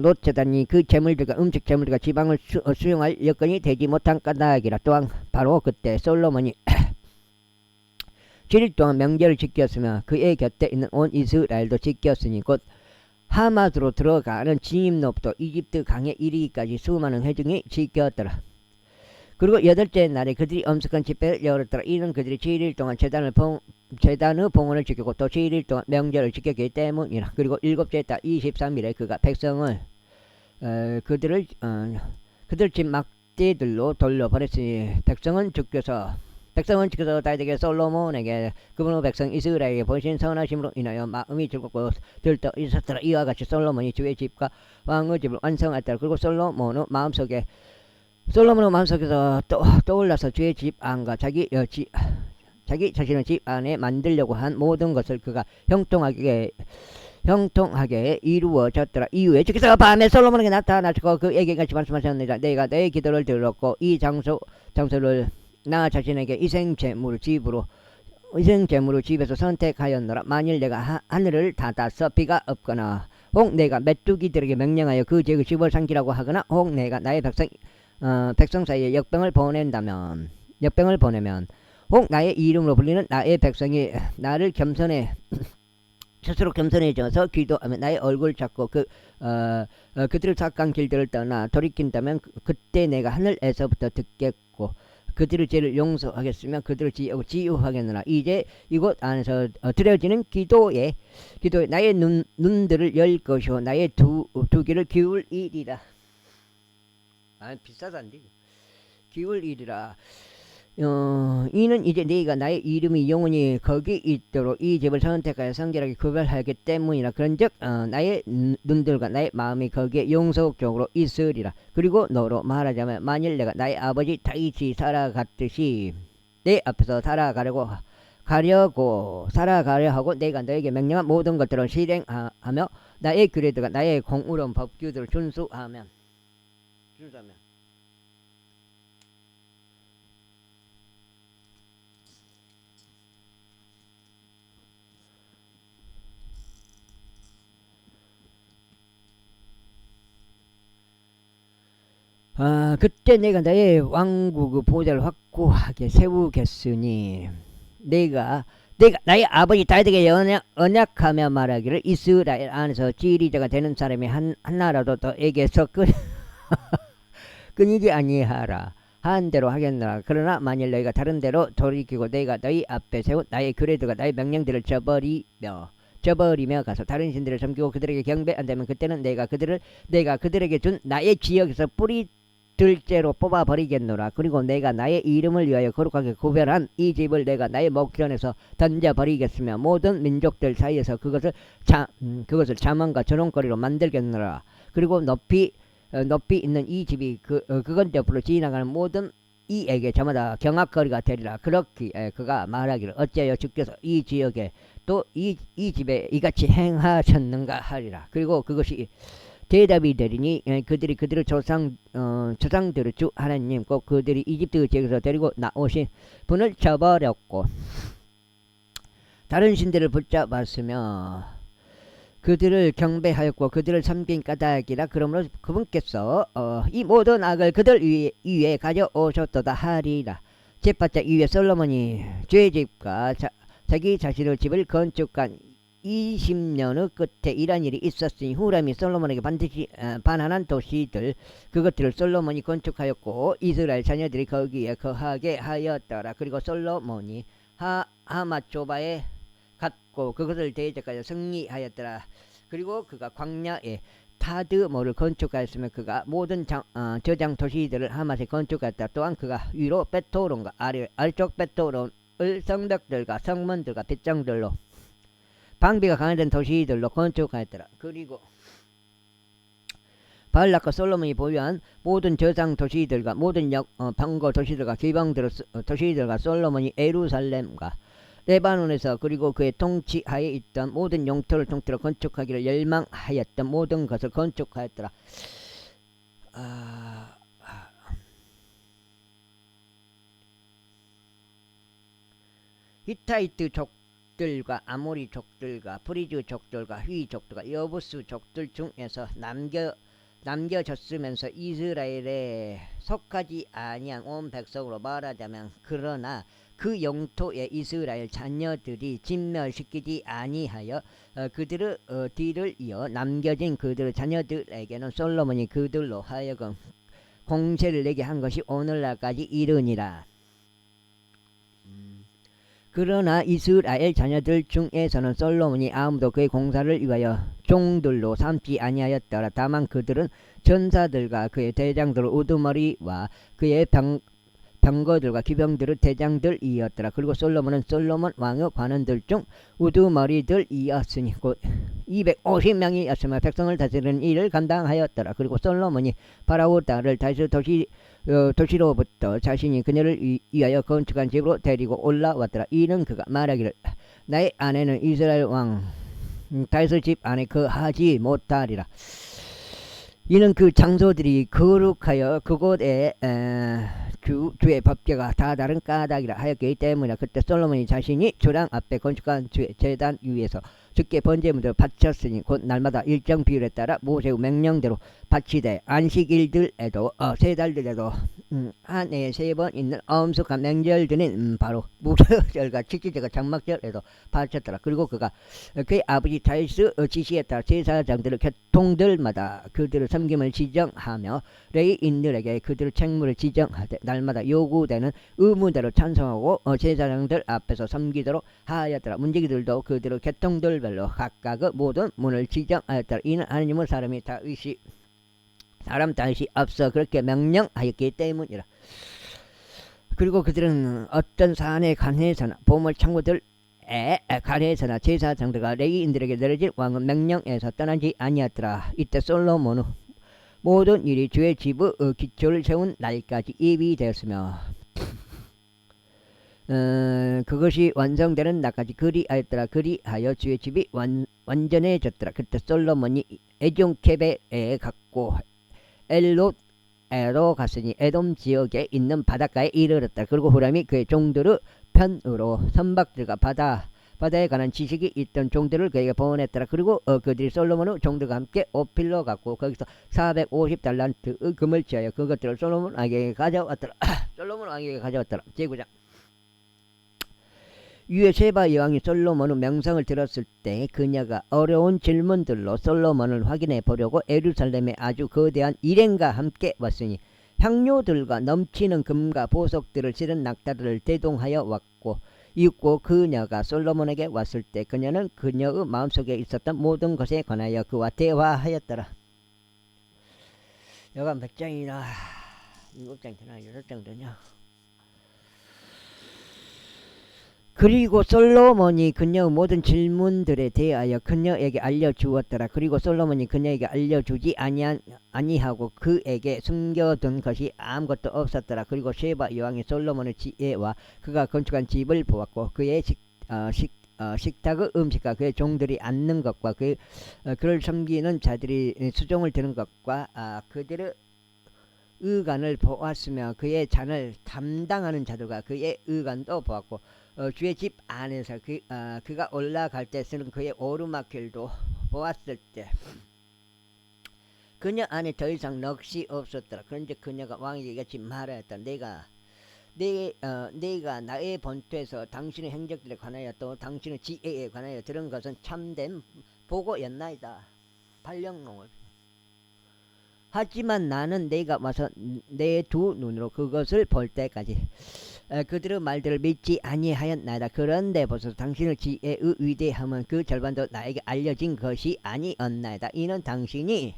놋제단이 그 제물들과 음식 제물들과 지방을 수용할 여건이 되지 못한 까닭이라. 또한 바로 그때 솔로몬이 7일 동안 명절을 지켰으며 그의 곁에 있는 온 이스라엘도 지켰으니 곧 하맛으로 들어가는 진입로부터 이집트 강에 이르기까지 수많은 회중이 지켰더라. 그리고 8째 날에 그들이 엄숙한 집회를 열었더라. 이는 그들이 7일 동안 재단의 봉헌을 지키고 또 7일 동안 명절을 지켰기 때문이라. 그리고 7째 달 23일에 그가 백성을 그들 집 막대들로 돌려보냈으니 백성은 지켜서 다윗에게 솔로몬에게 그분의 백성 이스라엘에게 보이신 선하심으로 인하여 마음이 즐겁고 들떠 있었더라. 이와 같이 솔로몬이 주의 집과 왕의 집을 완성하였더라. 그리고 솔로몬의 마음속에서 떠올라서 주의 집 안과 자기 자신의 집 안에 만들려고 한 모든 것을 그가 형통하게 이루어졌더라. 이후에 주께서 밤에 솔로몬에게 나타나시고 그에게 같이 말씀하셨느니라. 내가 내 기도를 들었고 이 장소를 나 자신에게 희생제물을 집에서 선택하였노라. 만일 내가 하늘을 닫아서 비가 없거나 혹 내가 메뚜기들에게 명령하여 그 지역을 집을 삼키라고 하거나 혹 내가 나의 백성 사이에 역병을 보내면 혹 나의 이름으로 불리는 나의 백성이 나를 스스로 겸손해져서 기도하며 나의 얼굴 잡고 그들을 착한 길들을 떠나 돌이킨다면 그때 내가 하늘에서부터 듣겠고 그들의 죄를 용서하겠으며 그들을 지유하겠느라. 이제 이곳 안에서 드려지는 기도에 나의 눈들을 열 것이요 나의 두 귀를 기울이리라. 비싸단데 기울이리라. 이는 이제 네가 나의 이름이 영원히 거기 있도록 이 집을 선택하여 성결하게 구별하기 때문이라. 그런즉 나의 눈들과 나의 마음이 거기에 영속적으로 있으리라. 그리고 너로 말하자면 만일 내가 나의 아버지 다윗이 살아갔듯이 내 앞에서 살아가려 하고 내가 너에게 명령한 모든 것들을 실행하며 나의 규례들과 나의 공의로운 법규들을 준수하면 그때 내가 나의 왕국의 보좌를 확고하게 세우겠으니 내가 나의 아버지 다윗에게 언약하며 말하기를 이스라엘 안에서 지리자가 되는 사람이 하나라도 너에게서 끊이지 아니하라 한 대로 하겠노라. 그러나 만일 너희가 다른 데로 돌이키고 내가 너희 앞에 세운 나의 규례들과 나의 명령들을 저버리며 가서 다른 신들을 섬기고 그들에게 경배 안되면 그때는 내가 그들에게 준 나의 지역에서 뿌리들째로 뽑아버리겠노라. 그리고 내가 나의 이름을 위하여 거룩하게 구별한 이 집을 내가 나의 목전에서 던져버리겠으며 모든 민족들 사이에서 그것을 자만과 조롱거리로 만들겠노라. 그리고 높이 있는 이 집이 그건 옆으로 지나가는 모든 이에게 저마다 경악거리가 되리라. 그렇기에 그가 말하기를 어찌하여 주께서 이 지역에 또 이 집에 이같이 행하셨는가 하리라. 그리고 그것이 대답이 되리니 그들이 그들의 조상들의 주 하나님 곧 그들이 이집트 지역에서 데리고 나오신 분을 저버렸고 다른 신들을 붙잡았으며 그들을 경배하였고 그들을 섬긴 까닭이라. 그러므로 그분께서 이 모든 악을 그들 위에 가져오셨도다 하리라. 제팟자 이후에 솔로몬이 주의 집과 자기 자신의 집을 건축한 20년의 끝에 이런 일이 있었으니 후람이 솔로몬에게 반드시 반환한 도시들 그것들을 솔로몬이 건축하였고 이스라엘 자녀들이 거기에 거하게 하였더라. 그리고 솔로몬이 하마초바에 갔고 그것을 대적하여 승리하였더라. 그리고 그가 광야에 타드모를 건축하였으며 그가 모든 저장 도시들을 하맛에 건축하였다. 또한 그가 위로 베토론과 아래쪽 베토론을 성벽들과 성문들과 빗장들로 방비가 강화된 도시들로 건축하였더라. 그리고 발락과 솔로몬이 보유한 모든 저장 도시들과 모든 방고 도시들과 도시들과 솔로몬이 예루살렘과 레바논에서 그리고 그의 통치하에 있던 모든 영토를 통틀어 건축하기를 열망하였던 모든 것을 건축하였더라. 히타이트 족들과 아모리 족들과 프리즈 족들과 휘 족들과 여부스 족들 중에서 남겨졌으면서 이스라엘에 속하지 아니한 온 백성으로 말하자면 그러나 그 영토에 이스라엘 자녀들이 진멸시키지 아니하여 그들의 뒤를 이어 남겨진 그들의 자녀들에게는 솔로몬이 그들로 하여금 공세를 내게 한 것이 오늘날까지 이르니라. 그러나 이스라엘 자녀들 중에서는 솔로몬이 아무도 그의 공사를 위하여 종들로 삼지 아니하였더라. 다만 그들은 전사들과 그의 대장들 우두머리와 그의 병거들과 기병들의 대장들이었더라. 그리고 솔로몬은 솔로몬 왕의 관원들 중 우두머리들이었으니 곧 250명이었으며 백성을 다스리는 일을 감당하였더라. 그리고 솔로몬이 파라오 딸을 다시 도시로부터 자신이 그녀를 위하여 건축한 집으로 데리고 올라왔더라. 이는 그가 말하기를 나의 아내는 이스라엘 왕 다윗의 집 안에 거하지 못하리라. 이는 그 장소들이 거룩하여 그곳에 주의 법궤가 다 다른 까닭이라 하였기 때문이라. 그때 솔로몬이 자신이 주랑 앞에 건축한 주의 제단 위에서 주께 번제물을 바쳤으니 곧 날마다 일정 비율에 따라 모세의 명령대로 바치되 안식일들에도 세 달들에도 한 해에 3번 있는 엄숙한 명절들인 바로 무교절과 칠칠절과 장막절에도 바쳤더라. 그리고 그가 그의 아버지 다윗의 지시에 따라 제사장들의 계통들마다 그들의 섬김을 지정하며 레위인들에게 그들의 책무를 지정하되 날마다 요구되는 의무대로 찬송하고 제사장들 앞에서 섬기도록 하였더라. 문지기들도 그들의 계통들별로 각각의 모든 문을 지정하였더라. 이는 하나님의 사람 다윗이 앞서 그렇게 명령하였기 때문이라. 그리고 그들은 어떤 산에 관해서나 보물 창고들에 관해서나 제사장들과 레위인들에게 내려진 왕의 명령에서 떠나지 아니하더라. 이때 솔로몬의 모든 일이 주의 집의 기초를 세운 날까지 예비되었으며 그것이 완성되는 날까지 그리하였더라. 그리하여 주의 집이 완전해졌더라. 그때 솔로몬이 에종케베에 갔고 엘롯에로 갔으니 에돔 지역에 있는 바닷가에 이르렀다. 그리고 후람이 그의 종들의 편으로 선박들과 바다에 관한 지식이 있던 종들을 그에게 보냈더라. 그리고 그들이 솔로몬의 종들과 함께 오필로 갔고 거기서 450달란트의 금을 취하여 그것들을 솔로몬 왕에게 가져왔더라. 솔로몬 왕에게 가져왔더라. 제9장 위에 세바 여왕이 솔로몬의 명성을 들었을 때 그녀가 어려운 질문들로 솔로몬을 확인해 보려고 예루살렘에 아주 거대한 일행과 함께 왔으니 향료들과 넘치는 금과 보석들을 실은 낙타들을 대동하여 왔고 그녀가 솔로몬에게 왔을 때 그녀는 그녀의 마음속에 있었던 모든 것에 관하여 그와 대화하였더라. 여가 몇 장이나 7장 되나 8장 되냐. 그리고 솔로몬이 그녀의 모든 질문들에 대하여 그녀에게 알려주었더라. 그리고 솔로몬이 그녀에게 알려주지 아니하고 그에게 숨겨둔 것이 아무것도 없었더라. 그리고 쉐바 여왕이 솔로몬의 지혜와 그가 건축한 집을 보았고 그의 식탁의 음식과 그의 종들이 앉는 것과 그를 섬기는 자들이 수종을 드는 것과 그들의 의관을 보았으며 그의 잔을 담당하는 자들과 그의 의관도 보았고 주의 집 안에서 그가 올라갈 때 쓰는 그의 오르막길도 보았을 때 그녀 안에 더 이상 넋이 없었더라. 그런데 그녀가 왕에게 이같이 말하였다. 내가 나의 본토에서 당신의 행적들에 관하여 또 당신의 지혜에 관하여 들은 것은 참된 보고였나이다. 발령농을 하지만 나는 내가 와서 내 두 눈으로 그것을 볼 때까지 그들의 말들을 믿지 아니하였나이다. 그런데 보소서 당신의 지혜의 위대함은 그 절반도 나에게 알려진 것이 아니었나이다. 이는 당신이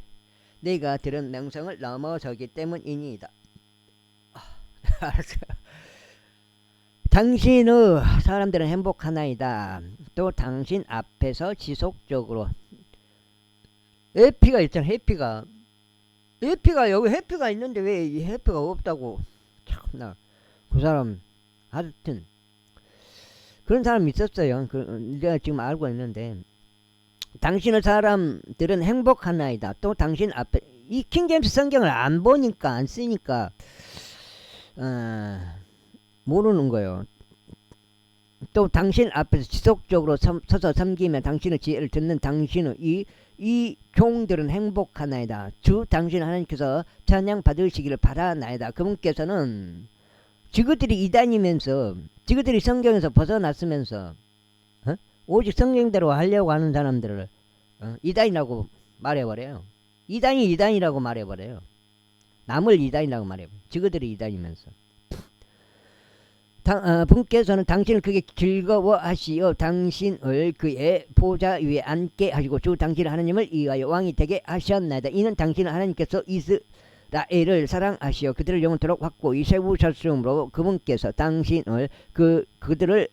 내가 들은 명성을 넘어서기 때문이니이다. 알았어. 당신의 사람들은 행복하나이다. 또 당신 앞에서 지속적으로 해피가 있잖아. 해피가 여기 해피가 있는데 왜 이 해피가 없다고. 참나 그 사람 하여튼 그런 사람이 있었어요. 내가 지금 알고 있는데 당신의 사람들은 행복하나이다. 또 당신 앞에 이 킹제임스 성경을 안 보니까 안 쓰니까 모르는 거예요. 또 당신 앞에서 지속적으로 서서 섬기며 당신의 지혜를 듣는 당신의 이 종들은 행복하나이다. 주 당신 하나님께서 찬양 받으시기를 바라나이다. 그분께서는 지그들이 이단이면서 지그들이 성경에서 벗어났으면서 오직 성경대로 하려고 하는 사람들을 이단이라고 말해버려요. 이단이라고 말해버려요. 남을 이단이라고 말해버려요. 지그들이 이단이면서 분께서는 당신을 그게 즐거워하시어 당신을 그의 보좌 위에 앉게 하시고 주 당신 하나님을 이하여 왕이 되게 하셨나이다. 이는 당신 하나님께서 이스라엘을 사랑하시어 그들을 영원토록 확고히 세우셨으므로 그분께서 당신을 그들을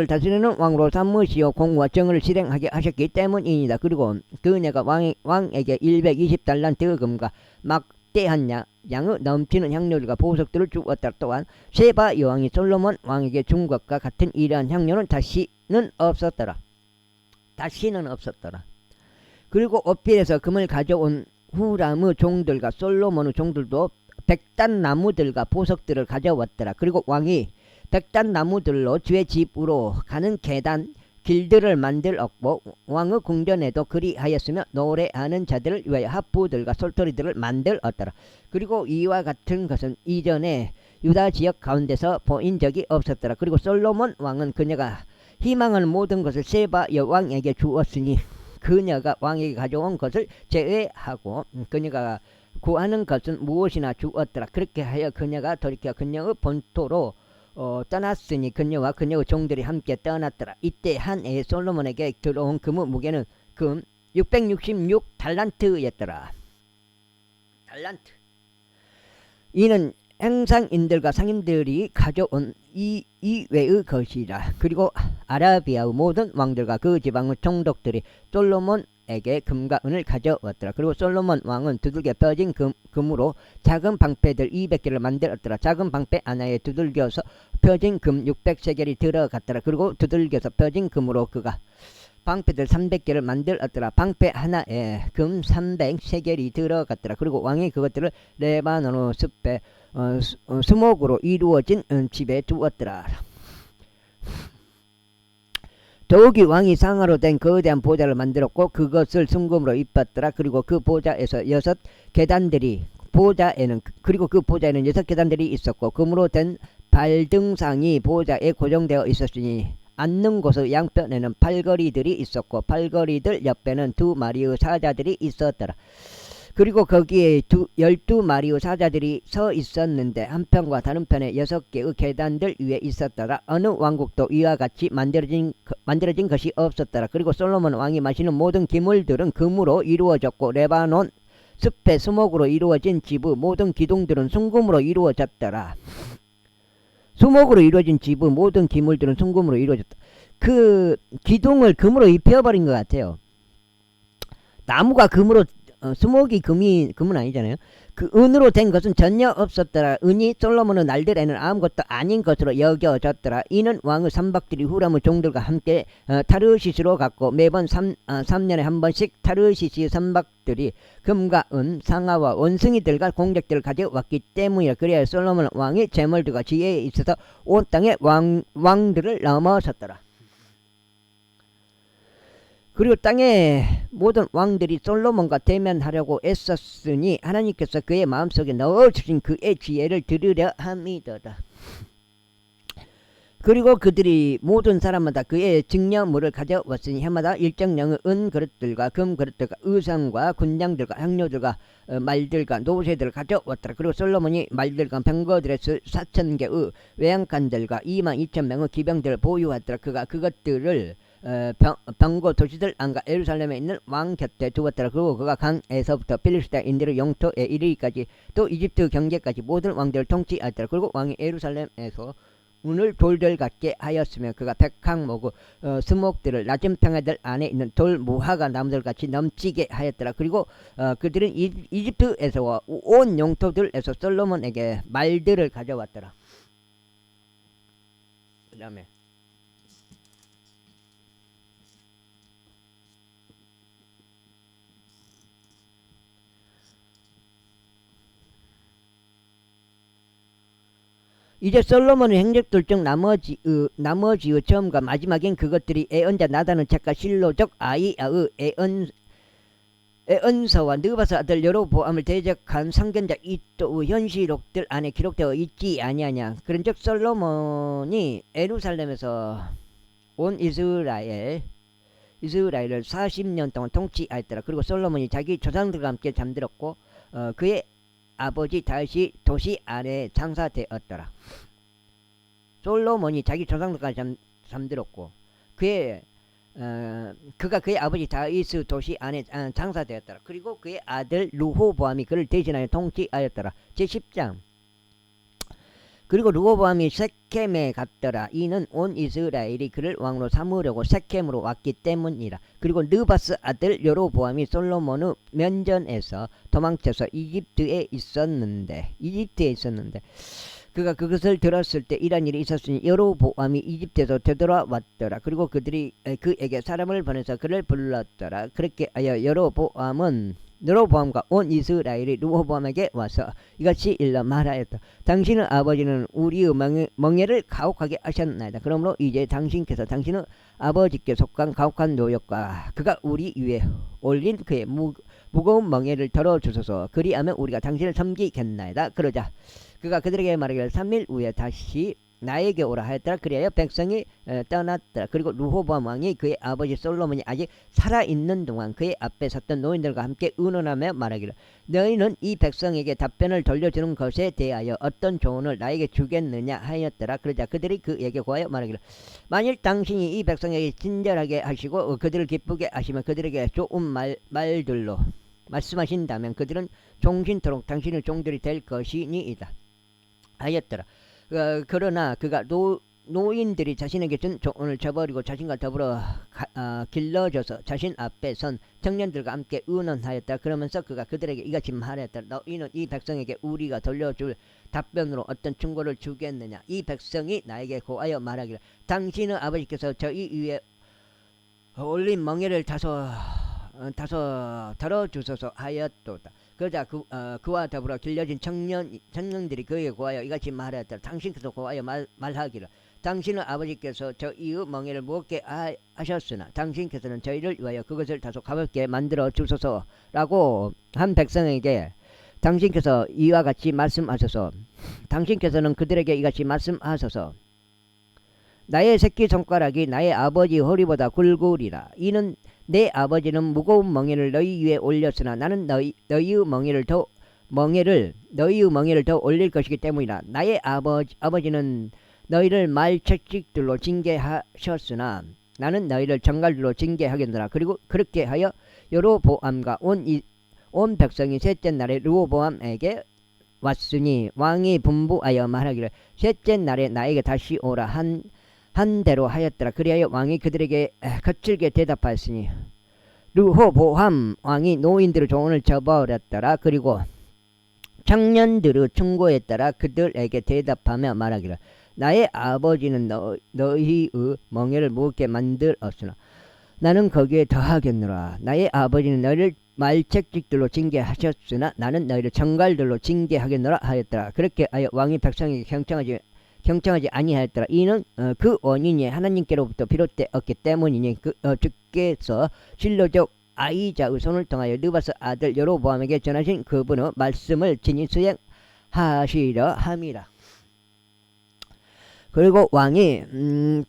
다스리는 왕으로 삼으시어 공의와 정의를 실행하게 하셨기 때문이니다. 그리고 그녀가 왕에게 120달란트 금과 막대한 양의 넘치는 향료들과 보석들을 주었다. 또한 세바 여왕이 솔로몬 왕에게 준 것과 같은 이러한 향료는 다시는 없었더라. 그리고 오필에서 금을 가져온 후람의 종들과 솔로몬의 종들도 백단나무들과 보석들을 가져왔더라. 그리고 왕이 백단나무들로 주의 집으로 가는 계단 길들을 만들었고 왕의 궁전에도 그리하였으며 노래하는 자들을 위하여 하프들과 솔토리들을 만들었더라. 그리고 이와 같은 것은 이전에 유다 지역 가운데서 보인 적이 없었더라. 그리고 솔로몬 왕은 그녀가 희망하는 모든 것을 세바 여왕에게 주었으니 그녀가 왕에게 가져온 것을 제외하고 그녀가 구하는 것은 무엇이나 주었더라. 그렇게 하여 그녀가 돌이켜 그녀의 본토로 떠났으니 그녀와 그녀의 종들이 함께 떠났더라. 이때 한 해에 솔로몬에게 들어온 금의 무게는 금 666달란트였더라. 이는 행상인들과 상인들이 가져온 이외의 것이라. 그리고 아라비아의 모든 왕들과 그 지방의 총독들이 솔로몬에게 금과 은을 가져왔더라. 그리고 솔로몬 왕은 두들겨 펴진 금으로 작은 방패들 200개를 만들었더라. 작은 방패 하나에 두들겨서 펴진 금 600세겔이 들어갔더라. 그리고 두들겨서 펴진 금으로 그가 방패들 300개를 만들었더라. 방패 하나에 금 300세겔이 들어갔더라. 그리고 왕이 그것들을 레바논의 숲에 수목으로 이루어진 집에 두었더라. 더욱이 왕이 상아로 된 거대한 보좌를 만들었고 그것을 순금으로 입혔더라. 그리고 그 보좌에서 6 계단들이 그리고 그 보좌에는 6 계단들이 있었고 금으로 된 발등상이 보좌에 고정되어 있었으니 앉는 곳의 양편에는 팔걸이들이 있었고 팔걸이들 옆에는 2마리의 사자들이 있었더라. 그리고 거기에 12마리의 사자들이 서 있었는데 한편과 다른 편에 6개의 계단들 위에 있었더라. 어느 왕국도 이와 같이 만들어진 것이 없었더라. 그리고 솔로몬 왕이 마시는 모든 기물들은 금으로 이루어졌고 레바논 숲의 수목으로 이루어진 집의 모든 기둥들은 순금으로 이루어졌더라. 수목으로 이루어진 집의 모든 기물들은 순금으로 이루어졌다. 그 기둥을 금으로 입혀버린 것 같아요. 나무가 금으로 수목이 금은 아니잖아요. 그 은으로 된 것은 전혀 없었더라. 은이 솔로몬의 날들에는 아무것도 아닌 것으로 여겨졌더라. 이는 왕의 삼박들이 후람의 종들과 함께 타르시스로 갔고 매번 3년에 한 번씩 타르시스의 삼박들이 금과 은, 상아와 원숭이들과 공작들을 가져왔기 때문이라. 그래야 솔로몬 왕이 재물들과 지혜에 있어서 온 땅의 왕들을 넘어섰더라. 그리고 땅의 모든 왕들이 솔로몬과 대면하려고 애썼으니 하나님께서 그의 마음속에 넣어주신 그의 지혜를 들으려 함이더라. 그리고 그들이 모든 사람마다 그의 증여물을 가져왔으니 해마다 일정량의 은 그릇들과 금 그릇들과 의상과 군장들과 향료들과 말들과 노새들을 가져왔더라. 그리고 솔로몬이 말들과 병거들의 4,000개의 외양간들과 22,000명의 기병들을 보유하더라. 그가 그것들을 병고 도시들 안과 예루살렘에 있는 왕 곁에 두었더라. 그리고 그가 강에서부터 필리스타인들의 영토에 이르기까지 또 이집트 경계까지 모든 왕들을 통치하였더라. 그리고 왕이 예루살렘에서 문을 돌들 같게 하였으며 그가 백항목의 수목들을 낮은 평야들 안에 있는 돌 무화과 나무들 같이 넘치게 하였더라. 그리고 그들은 이집트에서 온 영토들에서 솔로몬에게 말들을 가져왔더라. 그 다음에 이제 솔로몬의 행적들 중 나머지의 처음과 마지막인 그것들이 애언자 나단의 책과 실로적 아이야의 애언서와 느바스 아들 여로보암을 대적한 선견자 이또의 현시록들 안에 기록되어 있지 아니하냐. 그런즉 솔로몬이 예루살렘에서 온 이스라엘을 40년 동안 통치하였더라. 그리고 솔로몬이 자기 조상들과 함께 잠들었고 그의 아버지 다윗이 도시 안에 장사되었더라. 솔로몬이 자기 조상들과 잠들었고 그가 그의 아버지 다윗의 도시 안에 장사되었더라. 그리고 그의 아들 르호보암이 그를 대신하여 통치하였더라. 제10장. 그리고 르호보암이 세켐에 갔더라. 이는 온 이스라엘이 그를 왕으로 삼으려고 세켐으로 왔기 때문이라. 그리고 느바스 아들 여로보암이 솔로몬의 면전에서 도망쳐서 이집트에 있었는데 그가 그것을 들었을 때 이런 일이 있었으니 여로보암이 이집트에서 되돌아왔더라. 그리고 그들이 그에게 사람을 보내서 그를 불렀더라. 그렇게 하여 여로보암과 온 이스라엘이 르호보암에게 와서 이같이 일러 말하였다. 당신의 아버지는 우리의 멍에를 가혹하게 하셨나이다. 그러므로 이제 당신께서 당신의 아버지께 속한 가혹한 노역과 그가 우리 위에 올린 그의 무거운 멍에를 덜어주소서. 그리하면 우리가 당신을 섬기겠나이다. 그러자 그가 그들에게 말하기를 3일 후에 다시 나에게 오라 하였더라. 그리하여 백성이 떠났더라. 그리고 르호보암 왕이 그의 아버지 솔로몬이 아직 살아있는 동안 그의 앞에 섰던 노인들과 함께 의논하며 말하기를 너희는 이 백성에게 답변을 돌려주는 것에 대하여 어떤 조언을 나에게 주겠느냐 하였더라. 그러자 그들이 그에게 구하여 말하기를 만일 당신이 이 백성에게 친절하게 하시고 그들을 기쁘게 하시면 그들에게 좋은 말들로 말씀하신다면 그들은 종신토록 당신의 종들이 될 것이니이다 하였더라. 그러나 그가 노인들이 자신에게 준 조언을 저버리고 자신과 더불어 길러져서 자신 앞에 선 청년들과 함께 의논하였다. 그러면서 그가 그들에게 이같이 말했다. 너희는 이 백성에게 우리가 돌려줄 답변으로 어떤 충고를 주겠느냐. 이 백성이 나에게 고하여 말하기를 당신의 아버지께서 저희 위에 올린 멍에를 다소 덜어주소서 하였도다. 그러자 그와 더불어 길려진 청년들이 그에게 고하여 이같이 말하였다. 당신께서 고하여 말하기를 당신의 아버지께서 저희의 멍에를 무겁게 하셨으나 당신께서는 저희를 위하여 그것을 다소 가볍게 만들어 주소서라고 한 백성에게 당신께서 이와 같이 말씀하소서. 당신께서는 그들에게 이같이 말씀하소서. 나의 새끼손가락이 나의 아버지 허리보다 굵으리라. 이는 내 아버지는 무거운 멍에를 너희 위에 올렸으나 나는 너희의 멍에를 더 올릴 것이기 때문이라. 나의 아버지는 너희를 말책직들로 징계하셨으나 나는 너희를 정갈들로 징계하겠노라. 그리고 그렇게 하여 여로보암과 온 백성이 셋째 날에 르호보암에게 왔으니 왕이 분부하여 말하기를 셋째 날에 나에게 다시 오라 한 대로 하였더라. 그리하여 왕이 그들에게 거칠게 대답하였으니 르호보암 왕이 노인들의 조언을 저버렸더라. 그리고 청년들의 충고에 따라 그들에게 대답하며 말하기를 나의 아버지는 너희의 멍에를 무겁게 만들었으나 나는 거기에 더하겠노라. 나의 아버지는 너희를 말책직들로 징계하셨으나 나는 너희를 정갈들로 징계하겠노라 하였더라. 그렇게 하여 왕이 백성에게 경청하지 아니하였더라. 이는 그 원인이 하나님께로부터 비롯되었기 때문이니 주께서 실로적 아이자의 손을 통하여 느바스 아들 여로보암에게 전하신 그분의 말씀을 친히 수행하시려 함이라. 그리고 왕이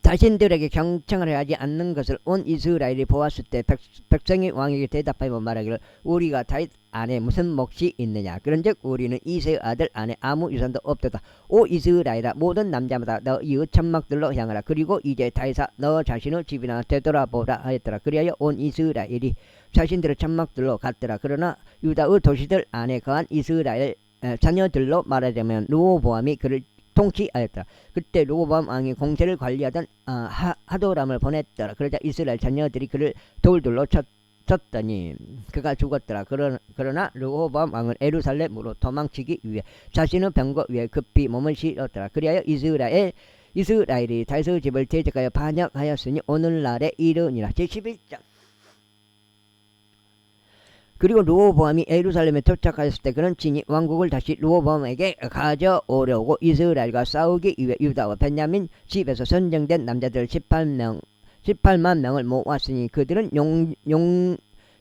자신들에게 경청을 하지 않는 것을 온 이스라엘이 보았을 때 백성이 왕에게 대답하여 말하기를 우리가 다윗 안에 무슨 몫이 있느냐. 그런즉 우리는 이새의 아들 안에 아무 유산도 없도다. 오 이스라엘아 모든 남자마다 너 이웃 천막들로 향하라. 그리고 이제 다윗아 너 자신의 집이나 되돌아보라 하였더라. 그리하여 온 이스라엘이 자신들의 천막들로 갔더라. 그러나 유다의 도시들 안에 거한 이스라엘 자녀들로 말하자면 르호보암이 그를 통치하였더라. 그때 르호보암 왕이 공세를 관리하던 하도람을 보냈더라. 그러자 이스라엘 자녀들이 그를 돌들로 쳤더니 그가 죽었더라. 그러나 르호보암 왕은 예루살렘으로 도망치기 위해 자신의 병거 위에 급히 몸을 실었더라. 그리하여 이스라엘이 다윗의 집을 대적하여 반역하였으니 오늘날에 이르니라. 제11장. 그리고 르호보암이 예루살렘에 도착하였을 때 그는 친히 왕국을 다시 르호보암에게 가져오려고 이스라엘과 싸우기 위해 유다와 베냐민 집에서 선정된 남자들 18만 명을 모았으니 그들은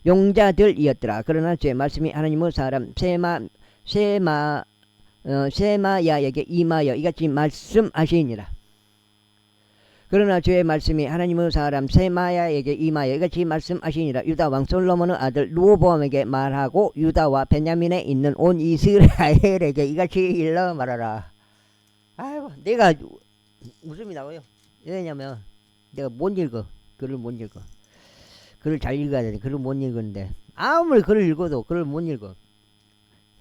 용자들이었더라. 그러나 제 말씀이 하나님의 사람 세마야에게 임하여 이같이 말씀하시니라. 그러나 주의 말씀이 하나님의 사람 세마야에게 임하여 이같이 말씀하시니라. 유다 왕 솔로몬의 아들 르호보암에게 말하고 유다와 베냐민에 있는 온 이스라엘에게 이같이 일러 말하라. 아이고 내가 웃음이 나와요. 왜냐면 내가 못 읽어. 글을 못 읽어. 글을 잘 읽어야 되는데 글을 못 읽었는데 아무리 글을 읽어도 글을 못 읽어.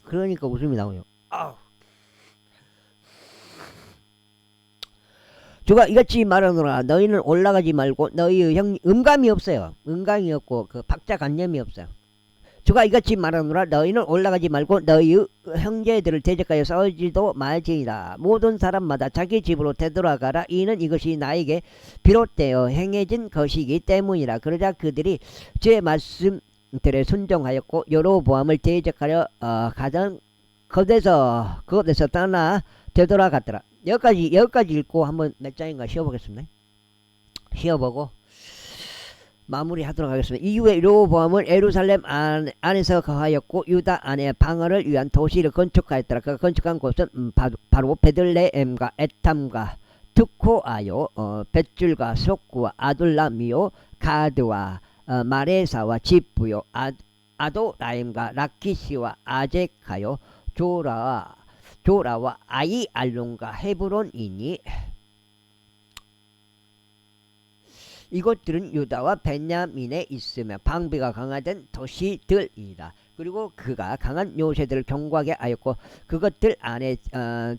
그러니까 웃음이 나와요. 주가 이같이 말하노라. 너희는 올라가지 말고 너희의 음감이 없어요. 음감이 없고 그 박자관념이 없어요. 주가 이같이 말하노라. 너희는 올라가지 말고 너희의 형제들을 대적하여 싸우지도 말지니라. 모든 사람마다 자기 집으로 되돌아가라. 이는 이것이 나에게 비롯되어 행해진 것이기 때문이라. 그러자 그들이 주의 말씀들에 순종하였고 여로보암을 대적하여 가던 그곳에서 떠나 되돌아갔더라. 여기까지 읽고 한번 몇 장인가 쉬어보겠습니다. 쉬어보고 마무리하도록 하겠습니다. 이후에 르호보암은 예루살렘 안에서 거하였고 유다 안에 방어를 위한 도시를 건축하였더라. 그가 건축한 곳은 바로 베들레헴과 에탐과 트코아요, 벳줄과 속구와 아둘람이요, 가드와 마레사와 지프요, 아도라임과 라키시와 아제카요, 조라와 아이알론과 헤브론이니 이것들은 유다와 베냐민에 있으며 방비가 강하던 도시들이라. 그리고 그가 강한 요새들을 경고하게 하였고 그것들 안에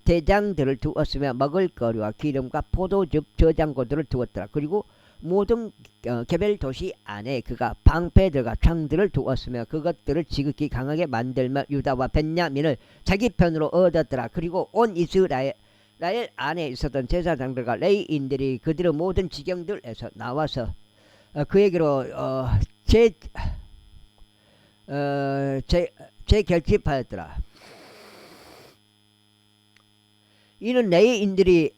대장들을 두었으며 먹을거리와 기름과 포도즙 저장고들을 두었더라. 그리고 모든 개별 도시 안에 그가 방패들과 창들을 두었으며 그것들을 지극히 강하게 만들며 유다와 베냐민을 자기 편으로 얻었더라. 그리고 온 이스라엘 안에 있었던 제사장들과 레위인들이 그들의 모든 지경들에서 나와서 그에게로 재결집하였더라. 이는 레위인들이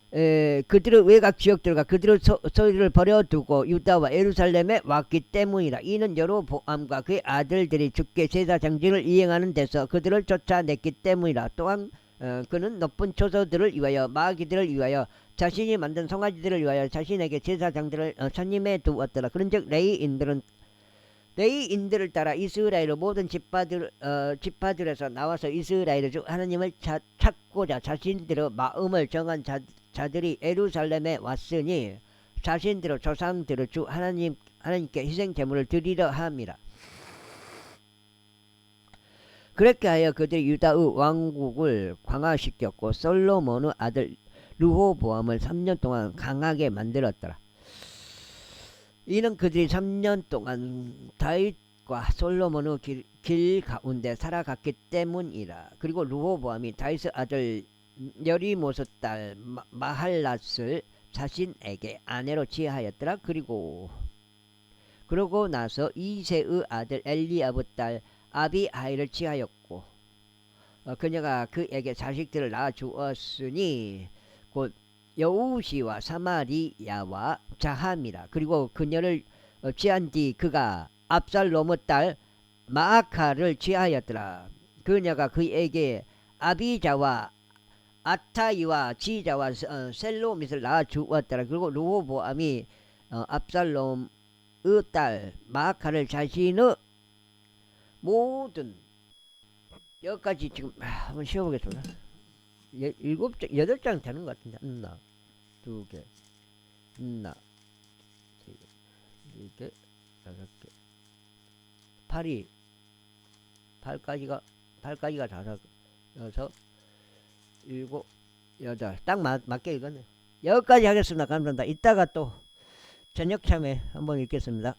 그들의 외곽 지역들과 그들의 소유를 버려두고 유다와 예루살렘에 왔기 때문이라. 이는 여로보암과 그의 아들들이 주께 제사장직을 이행하는 데서 그들을 쫓아냈기 때문이라. 또한 그는 높은 초소들을 위하여 마귀들을 위하여 자신이 만든 송아지들을 위하여 자신에게 제사장들을 선임해 두었더라. 그런즉 레위인들을 따라 이스라엘의 모든 지파들에서 나와서 이스라엘 중 하나님을 찾고자 자신들의 마음을 정한 자들이 예루살렘에 왔으니 자신들의 조상들의 주 하나님께 희생 제물을 드리려 함이라. 그렇게 하여 그들이 유다의 왕국을 강화시켰고 솔로몬의 아들 르호보암을 3년 동안 강하게 만들었더라. 이는 그들이 3년 동안 다윗과 솔로몬의 길 가운데 살아갔기 때문이라. 그리고 르호보암이 다윗의 아들 여리모스 딸 마할랏을 자신에게 아내로 취하였더라. 그러고 나서 이새의 아들 엘리압의 딸 아비하일을 취하였고 그녀가 그에게 자식들을 낳아 주었으니 곧 여우시와 사마리야와 자함이라. 그리고 그녀를 취한 뒤 그가 압살롬의 딸 마아카를 취하였더라. 그녀가 그에게 아비자와 아타이와 지자와 셀로밋을 낳아 주었더라. 그리고 르호보암이 압살롬의 딸 마아카를 자신의 모든 여기까지 지금 한번 쉬어보겠습니다. 7장 8장 되는 것 같은데. 하나 2개 하나 4개 6개 8까지가 다 6 7 8 딱 맞게 읽었네요. 여기까지 하겠습니다. 감사합니다. 이따가 또 저녁 참에 한번 읽겠습니다.